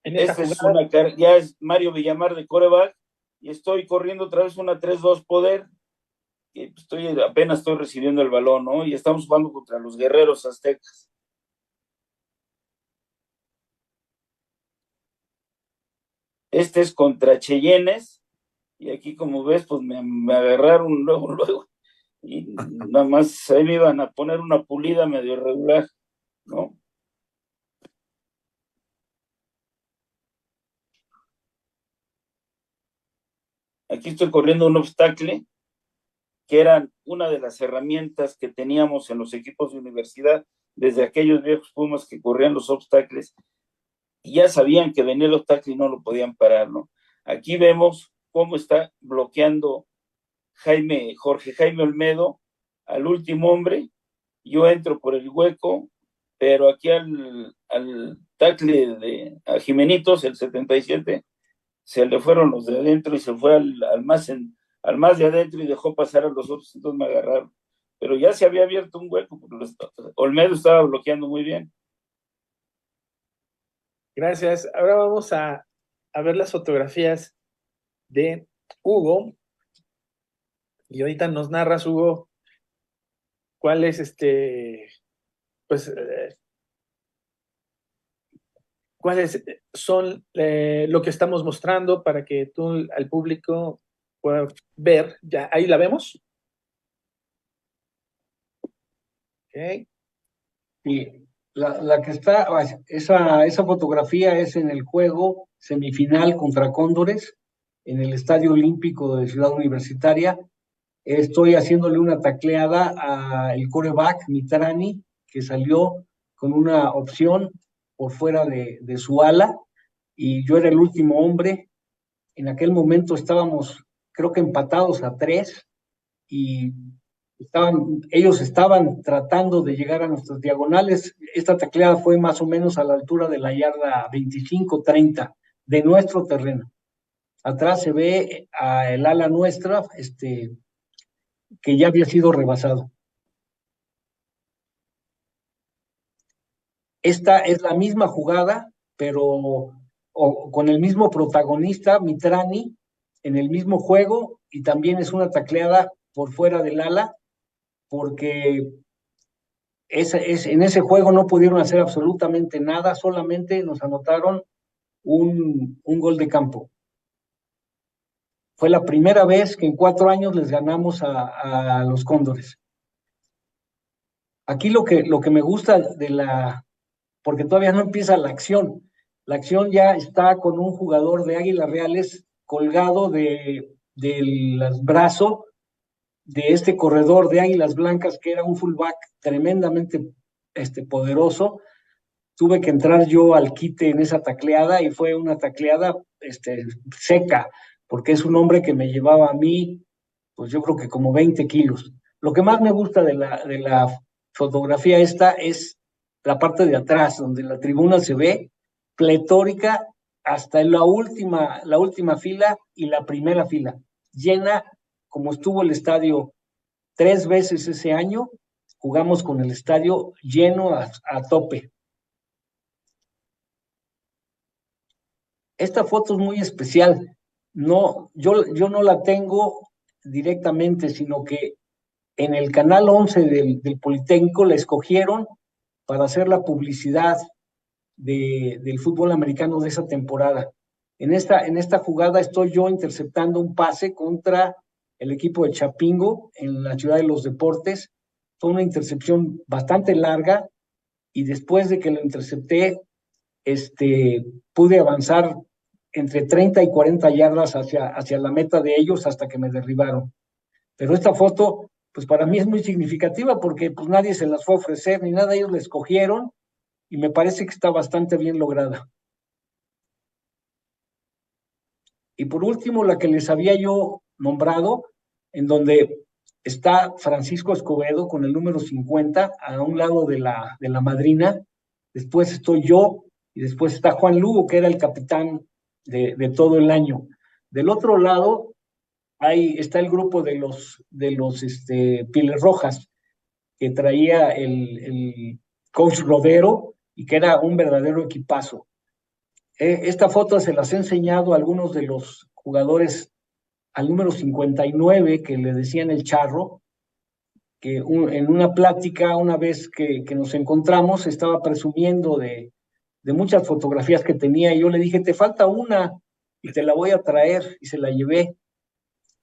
En esa Esta es jugada, ya es Mario Villamar de coreback, y estoy corriendo otra vez una 3-2 poder, que apenas estoy recibiendo el balón, ¿no? Y estamos jugando contra los Guerreros Aztecas. Este es contra Cheyennes, y aquí como ves, pues me agarraron luego, y nada más ahí me iban a poner una pulida medio irregular, ¿no? Aquí estoy corriendo un obstáculo, que eran una de las herramientas que teníamos en los equipos de universidad, desde aquellos viejos Pumas que corrían los obstáculos, y ya sabían que venía el obstáculo y no lo podían parar, ¿no? Aquí vemos cómo está bloqueando Jorge Jaime Olmedo al último hombre. Yo entro por el hueco, pero aquí al tackle a Jimenitos, el 77, se le fueron los de adentro y se fue al más de adentro y dejó pasar a los otros, entonces me agarraron. Pero ya se había abierto un hueco, porque Olmedo estaba bloqueando muy bien. gracias. Ahora vamos a ver las fotografías de Hugo. Y ahorita nos narras, Hugo, cuál es pues, cuáles son lo que estamos mostrando para que tú al público pueda ver, ya ahí la vemos. Ok. Sí, la que está, esa fotografía es en el juego semifinal contra Cóndores, en el Estadio Olímpico de Ciudad Universitaria. Estoy haciéndole una tacleada al quarterback Mitrani, que salió con una opción por fuera de su ala, y yo era el último hombre. En aquel momento estábamos, creo que empatados a 3, y ellos estaban tratando de llegar a nuestras diagonales. Esta tacleada fue más o menos a la altura de la yarda 25-30 de nuestro terreno. Atrás se ve el ala nuestra, que ya había sido rebasado. Esta es la misma jugada, pero con el mismo protagonista, Mitrani, en el mismo juego, y también es una tacleada por fuera del ala, porque en ese juego no pudieron hacer absolutamente nada, solamente nos anotaron un gol de campo. Fue la primera vez que en 4 años les ganamos a los Cóndores. Aquí lo que me gusta porque todavía no empieza la acción. La acción ya está con un jugador de Águilas Reales colgado del brazo de este corredor de Águilas Blancas, que era un fullback tremendamente poderoso. Tuve que entrar yo al quite en esa tacleada, y fue una tacleada seca, porque es un hombre que me llevaba a mí, pues yo creo que como 20 kilos. Lo que más me gusta de la fotografía esta es la parte de atrás, donde la tribuna se ve pletórica hasta la última fila y la primera fila, llena como estuvo el estadio 3 veces ese año. Jugamos con el estadio lleno a tope. Esta foto es muy especial. No, yo no la tengo directamente, sino que en el canal 11 del Politécnico la escogieron para hacer la publicidad del fútbol americano de esa temporada. En esta jugada estoy yo interceptando un pase contra el equipo de Chapingo en la Ciudad de los Deportes. Fue una intercepción bastante larga, y después de que lo intercepté, pude avanzar entre 30 y 40 yardas hacia la meta de ellos hasta que me derribaron. Pero esta foto, pues para mí es muy significativa, porque pues nadie se las fue a ofrecer ni nada, ellos la escogieron, y me parece que está bastante bien lograda. Y por último, la que les había yo nombrado, en donde está Francisco Escobedo con el número 50 a un lado de la madrina. Después estoy yo, y después está Juan Lugo, que era el capitán de todo el año. Del otro lado, ahí está el grupo de los Pieles Rojas, que traía el coach Rodero, y que era un verdadero equipazo. Esta foto se las he enseñado a algunos de los jugadores, al número 59, que le decían el Charro, que en una plática, una vez que nos encontramos, estaba presumiendo de muchas fotografías que tenía, y yo le dije, te falta una y te la voy a traer, y se la llevé.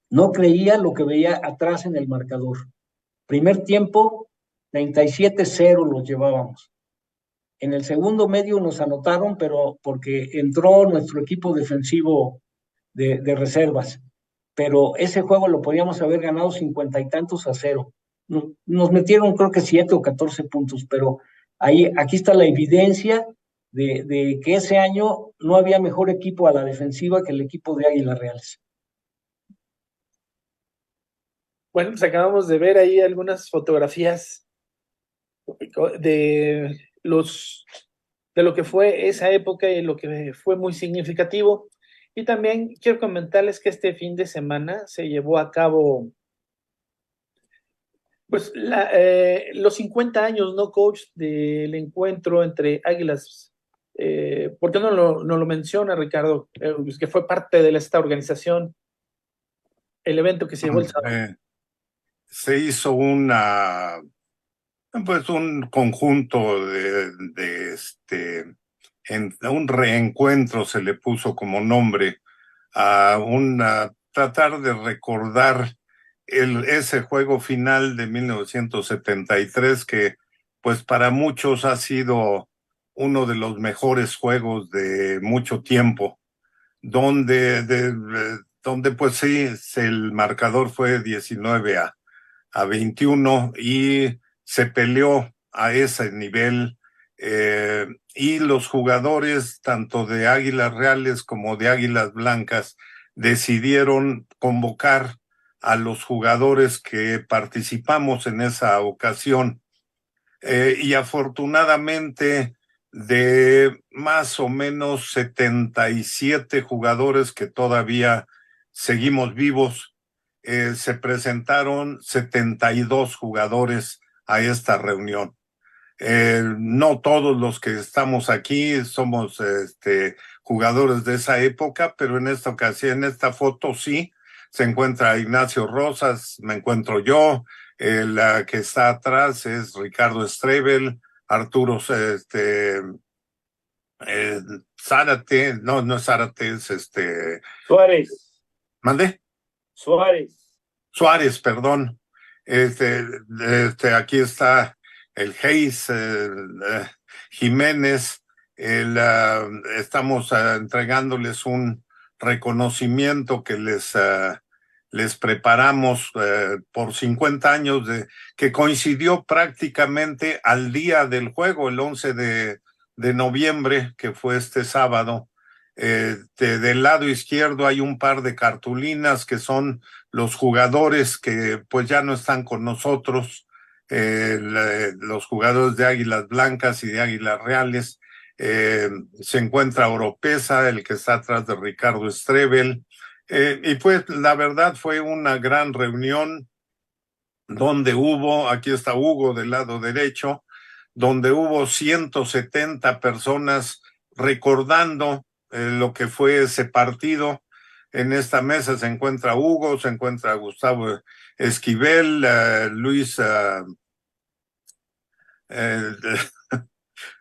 No creía lo que veía atrás en el marcador. Primer tiempo, 37-0 los llevábamos. En el segundo medio nos anotaron, pero porque entró nuestro equipo defensivo de reservas. Pero ese juego lo podíamos haber ganado 50 y tantos a 0. Nos metieron creo que 7 o 14 puntos, pero aquí está la evidencia de que ese año no había mejor equipo a la defensiva que el equipo de Águilas Reales. Bueno, pues acabamos de ver ahí algunas fotografías de lo que fue esa época y lo que fue muy significativo. Y también quiero comentarles que este fin de semana se llevó a cabo pues los 50 años, ¿no, coach? Del encuentro entre Águilas. ¿Por qué no lo menciona, Ricardo? Pues que fue parte de esta organización, el evento que se llevó el sábado. Se hizo un conjunto un reencuentro, se le puso como nombre a un tratar de recordar ese juego final de 1973 que pues para muchos ha sido uno de los mejores juegos de mucho tiempo, donde pues sí, el marcador fue 19-21 y se peleó a ese nivel, y los jugadores tanto de Águilas Reales como de Águilas Blancas decidieron convocar a los jugadores que participamos en esa ocasión, y afortunadamente de más o menos 77 jugadores que todavía seguimos vivos, se presentaron 72 jugadores a esta reunión. No todos los que estamos aquí somos jugadores de esa época, pero en esta ocasión, en esta foto sí, se encuentra Ignacio Rosas, me encuentro yo, la que está atrás es Ricardo Strebel, Arturo Zárate, no es Zárate, es Suárez. ¿Mande? Suárez, perdón. Aquí está el Hayes, Jiménez, estamos entregándoles un reconocimiento que les preparamos por 50 años, que coincidió prácticamente al día del juego, el 11 de noviembre, que fue este sábado. Del lado izquierdo hay un par de cartulinas que son los jugadores que pues ya no están con nosotros, los jugadores de Águilas Blancas y de Águilas Reales. Se encuentra Oropesa, el que está atrás de Ricardo Strebel, y pues la verdad fue una gran reunión donde aquí está Hugo del lado derecho, donde hubo 170 personas recordando lo que fue ese partido. En esta mesa se encuentra Hugo, se encuentra Gustavo Esquivel, Luis,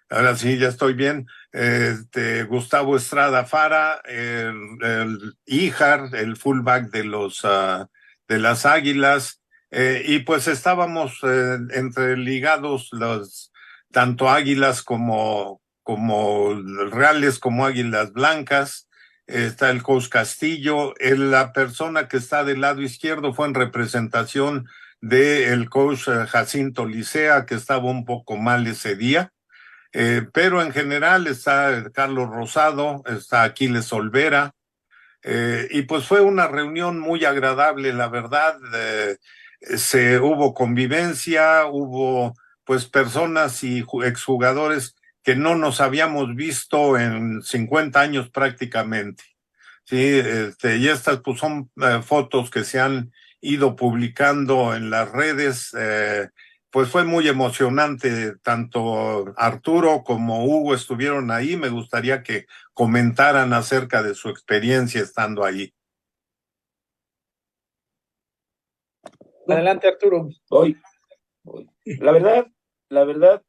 ahora sí, ya estoy bien, Gustavo Estrada Fara, el Ijar, el fullback de las Águilas, y pues estábamos entreligados tanto Águilas como Reales como Águilas Blancas. Está el coach Castillo, la persona que está del lado izquierdo fue en representación del coach Jacinto Licea, que estaba un poco mal ese día, pero en general está Carlos Rosado, está Aquiles Olvera, y pues fue una reunión muy agradable, la verdad. Hubo convivencia, hubo pues personas y exjugadores que no nos habíamos visto en 50 años prácticamente. Sí, y estas pues son fotos que se han ido publicando en las redes. Pues fue muy emocionante, tanto Arturo como Hugo estuvieron ahí. Me gustaría que comentaran acerca de su experiencia estando ahí. Adelante, Arturo. Voy. La verdad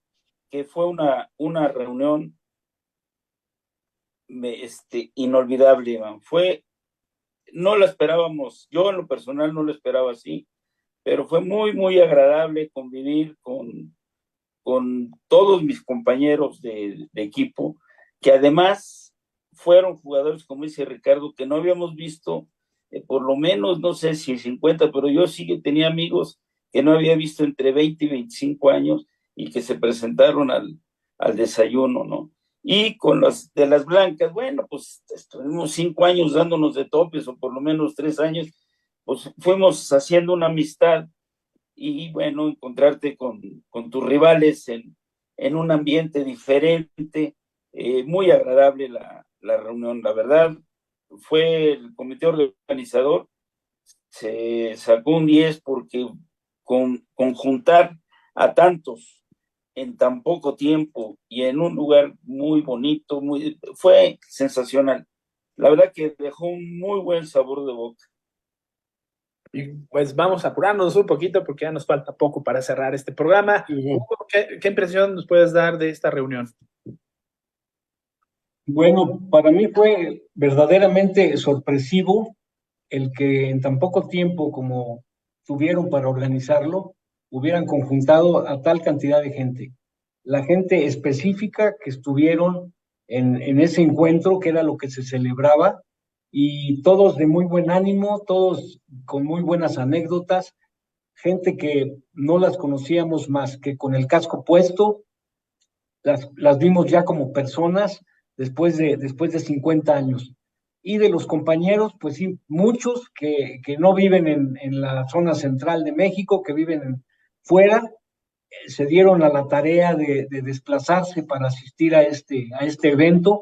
que fue una reunión inolvidable, man. No la esperábamos, yo en lo personal no lo esperaba así, pero fue muy, muy agradable convivir con todos mis compañeros de equipo, que además fueron jugadores, como dice Ricardo, que no habíamos visto, por lo menos, no sé si 50, pero yo sí que tenía amigos que no había visto entre 20 y 25 años y que se presentaron al desayuno, ¿no? Y con las de las blancas, bueno, pues estuvimos 5 años dándonos de topes, o por lo menos 3 años, pues fuimos haciendo una amistad. Y bueno, encontrarte con tus rivales en un ambiente diferente, muy agradable la reunión. La verdad, fue el comité organizador, se sacó un 10 porque conjuntar a tantos en tan poco tiempo y en un lugar muy bonito, fue sensacional. La verdad que dejó un muy buen sabor de boca. Y pues vamos a apurarnos un poquito porque ya nos falta poco para cerrar este programa. Hugo, ¿qué impresión nos puedes dar de esta reunión? Bueno, para mí fue verdaderamente sorpresivo el que en tan poco tiempo como tuvieron para organizarlo, hubieran conjuntado a tal cantidad de gente. La gente específica que estuvieron en ese encuentro, que era lo que se celebraba, y todos de muy buen ánimo, todos con muy buenas anécdotas, gente que no las conocíamos más que con el casco puesto, las vimos ya como personas después de 50 años. Y de los compañeros, pues sí, muchos que no viven en la zona central de México, que viven fuera, se dieron a la tarea de desplazarse para asistir a este evento,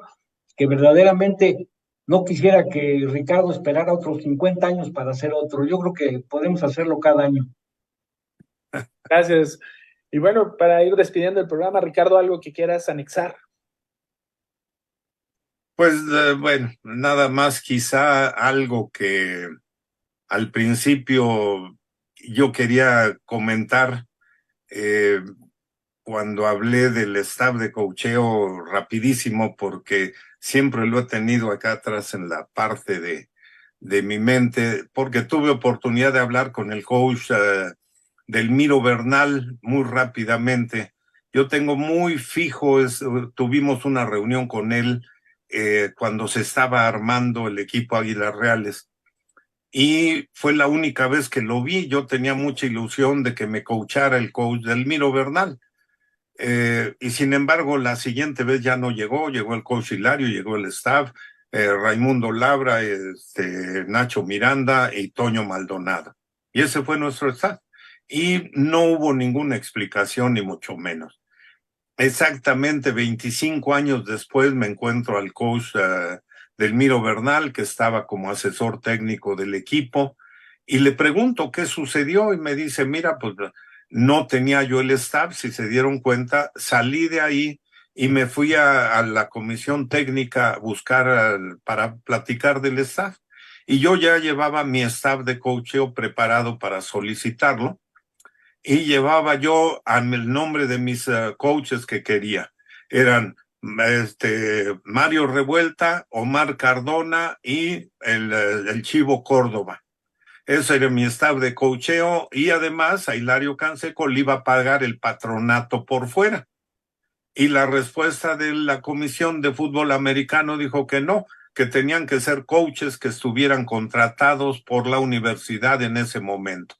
que verdaderamente no quisiera que Ricardo esperara otros 50 años para hacer otro. Yo creo que podemos hacerlo cada año. Gracias. Y bueno, para ir despidiendo el programa, Ricardo, algo que quieras anexar. Pues bueno, nada más quizá algo que al principio yo quería comentar eh, cuando hablé del staff de coacheo rapidísimo, porque siempre lo he tenido acá atrás en la parte de mi mente, porque tuve oportunidad de hablar con el coach Delmiro Bernal muy rápidamente. Yo tengo muy fijo, tuvimos una reunión con él cuando se estaba armando el equipo Águilas Reales. Y fue la única vez que lo vi. Yo tenía mucha ilusión de que me coachara el coach Delmiro Bernal. Y sin embargo, la siguiente vez ya no llegó, llegó el coach Hilario, llegó el staff, Raimundo Labra, Nacho Miranda y Toño Maldonado. Y ese fue nuestro staff. Y no hubo ninguna explicación, ni mucho menos. Exactamente 25 años después me encuentro al coach Delmiro Bernal, que estaba como asesor técnico del equipo, y le pregunto qué sucedió y me dice, mira, pues no tenía yo el staff, si se dieron cuenta, salí de ahí y me fui a la comisión técnica a buscar para platicar del staff. Y yo ya llevaba mi staff de coacheo preparado para solicitarlo y llevaba yo el nombre de mis coaches que quería. Eran Mario Revuelta, Omar Cardona y el Chivo Córdoba. Ese era mi staff de coacheo y además a Hilario Canseco le iba a pagar el patronato por fuera. Y la respuesta de la Comisión de Fútbol Americano dijo que no, que tenían que ser coaches que estuvieran contratados por la universidad en ese momento.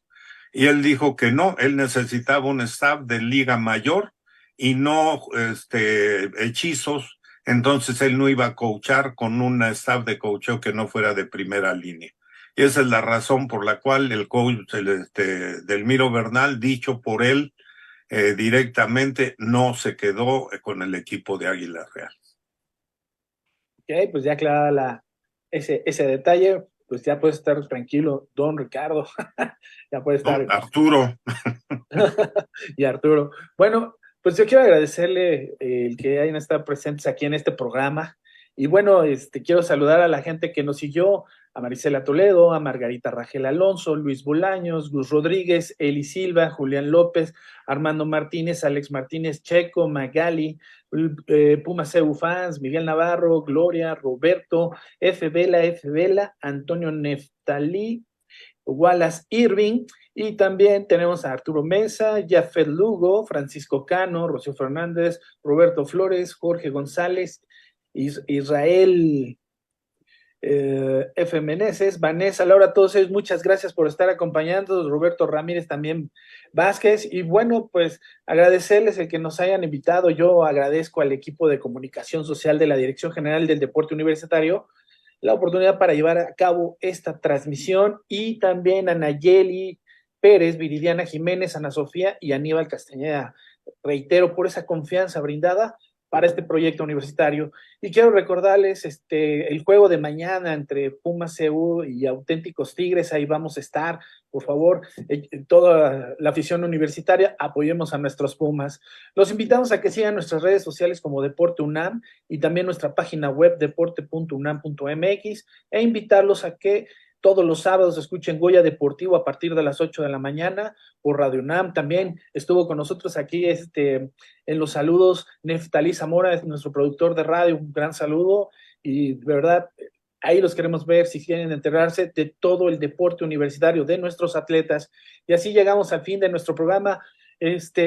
Y él dijo que no, él necesitaba un staff de liga mayor y no hechizos, entonces él no iba a coachar con un staff de coacheo que no fuera de primera línea. Y esa es la razón por la cual el coach Delmiro Bernal, dicho por él directamente, no se quedó con el equipo de Águilas Reales. Ok, pues ya aclarada ese detalle, pues ya puede estar tranquilo, don Ricardo. Ya puede estar. Arturo. Y Arturo. Bueno, pues yo quiero agradecerle el que hayan estado presentes aquí en este programa. Y bueno, quiero saludar a la gente que nos siguió, a Marisela Toledo, a Margarita Rangel Alonso, Luis Bolaños, Gus Rodríguez, Eli Silva, Julián López, Armando Martínez, Alex Martínez, Checo, Magali, Puma CU Fans, Miguel Navarro, Gloria, Roberto, F. Vela, Antonio Neftalí, Wallace Irving, y también tenemos a Arturo Mesa, Jafet Lugo, Francisco Cano, Rocío Fernández, Roberto Flores, Jorge González, Israel F. Meneses, Vanessa, Laura, todos ellos, muchas gracias por estar acompañándonos, Roberto Ramírez también Vázquez, y bueno, pues agradecerles el que nos hayan invitado. Yo agradezco al equipo de comunicación social de la Dirección General del Deporte Universitario la oportunidad para llevar a cabo esta transmisión, y también a Nayeli Pérez, Viridiana Jiménez, Ana Sofía y Aníbal Castañeda. Reitero por esa confianza brindada para este proyecto universitario. Y quiero recordarles el juego de mañana entre Pumas CU y Auténticos Tigres. Ahí vamos a estar. Por favor, toda la afición universitaria, apoyemos a nuestros Pumas. Los invitamos a que sigan nuestras redes sociales como Deporte UNAM y también nuestra página web deporte.unam.mx, e invitarlos a que todos los sábados escuchen Goya Deportivo a partir de las 8 de la mañana por Radio UNAM. También estuvo con nosotros aquí en los saludos Neftalí Zamora, es nuestro productor de radio, un gran saludo, y de verdad Ahí los queremos ver si quieren enterarse de todo el deporte universitario de nuestros atletas. Y así llegamos al fin de nuestro programa.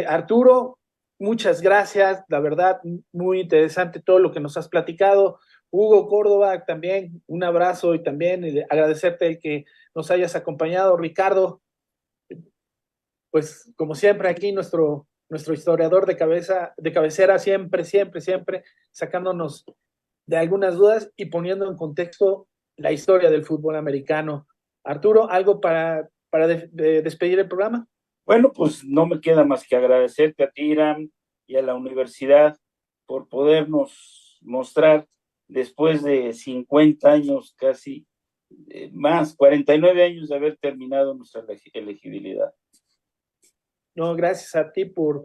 Arturo, muchas gracias. La verdad, muy interesante todo lo que nos has platicado. Hugo Córdoba, también un abrazo y también agradecerte el que nos hayas acompañado. Ricardo, pues como siempre aquí nuestro historiador de cabecera, siempre sacándonos de algunas dudas y poniendo en contexto la historia del fútbol americano. Arturo, ¿algo para despedir el programa? Bueno, pues no me queda más que agradecerte a ti, Irán, y a la universidad por podernos mostrar, después de 50 años casi, más 49 años de haber terminado nuestra elegibilidad. No, gracias a ti por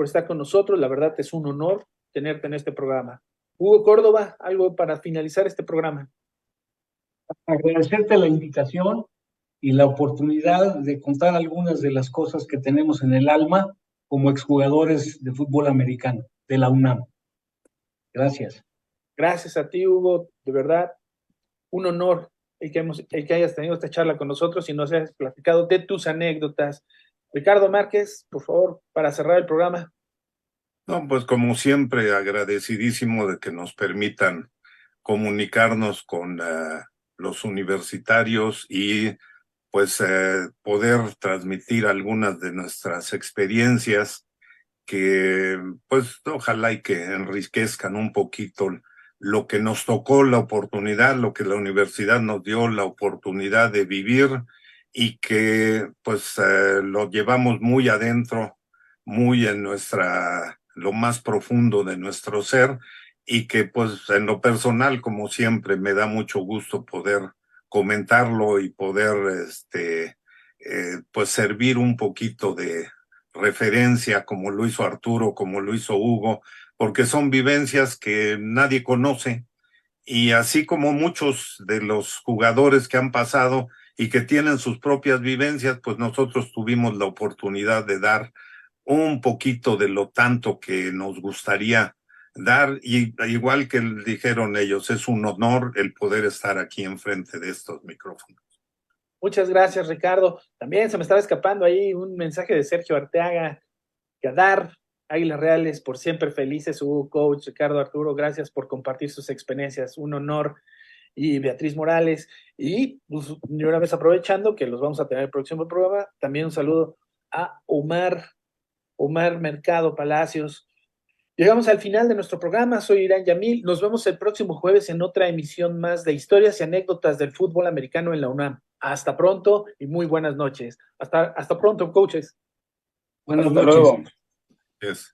estar con nosotros. La verdad es un honor tenerte en este programa. Hugo Córdoba, algo para finalizar este programa. Agradecerte la invitación y la oportunidad de contar algunas de las cosas que tenemos en el alma como exjugadores de fútbol americano de la UNAM. Gracias. Gracias a ti, Hugo. De verdad, un honor el que hayas tenido esta charla con nosotros y nos hayas platicado de tus anécdotas. Ricardo Márquez, por favor, para cerrar el programa. No, pues como siempre, agradecidísimo de que nos permitan comunicarnos con los universitarios y pues poder transmitir algunas de nuestras experiencias que pues ojalá y que enriquezcan un poquito lo que nos tocó, la oportunidad, lo que la universidad nos dio, la oportunidad de vivir y que pues lo llevamos muy adentro, muy en lo más profundo de nuestro ser y que pues en lo personal, como siempre, me da mucho gusto poder comentarlo y poder pues servir un poquito de referencia como lo hizo Arturo, como lo hizo Hugo, porque son vivencias que nadie conoce y así como muchos de los jugadores que han pasado y que tienen sus propias vivencias, pues nosotros tuvimos la oportunidad de dar un poquito de lo tanto que nos gustaría dar y igual que dijeron ellos, es un honor el poder estar aquí enfrente de estos micrófonos. Muchas gracias, Ricardo. También se me estaba escapando ahí un mensaje de Sergio Arteaga, Gadar, Águilas Reales, por siempre felices, Hugo, coach, Ricardo, Arturo, gracias por compartir sus experiencias, un honor. Y Beatriz Morales, y pues, una vez aprovechando que los vamos a tener el próximo programa, también un saludo a Omar Mercado Palacios. Llegamos al final de nuestro programa, soy Irán Yamil, nos vemos el próximo jueves en otra emisión más de historias y anécdotas del fútbol americano en la UNAM. Hasta pronto y muy buenas noches. Hasta pronto, coaches. Buenas Hasta noches. luego. Yes.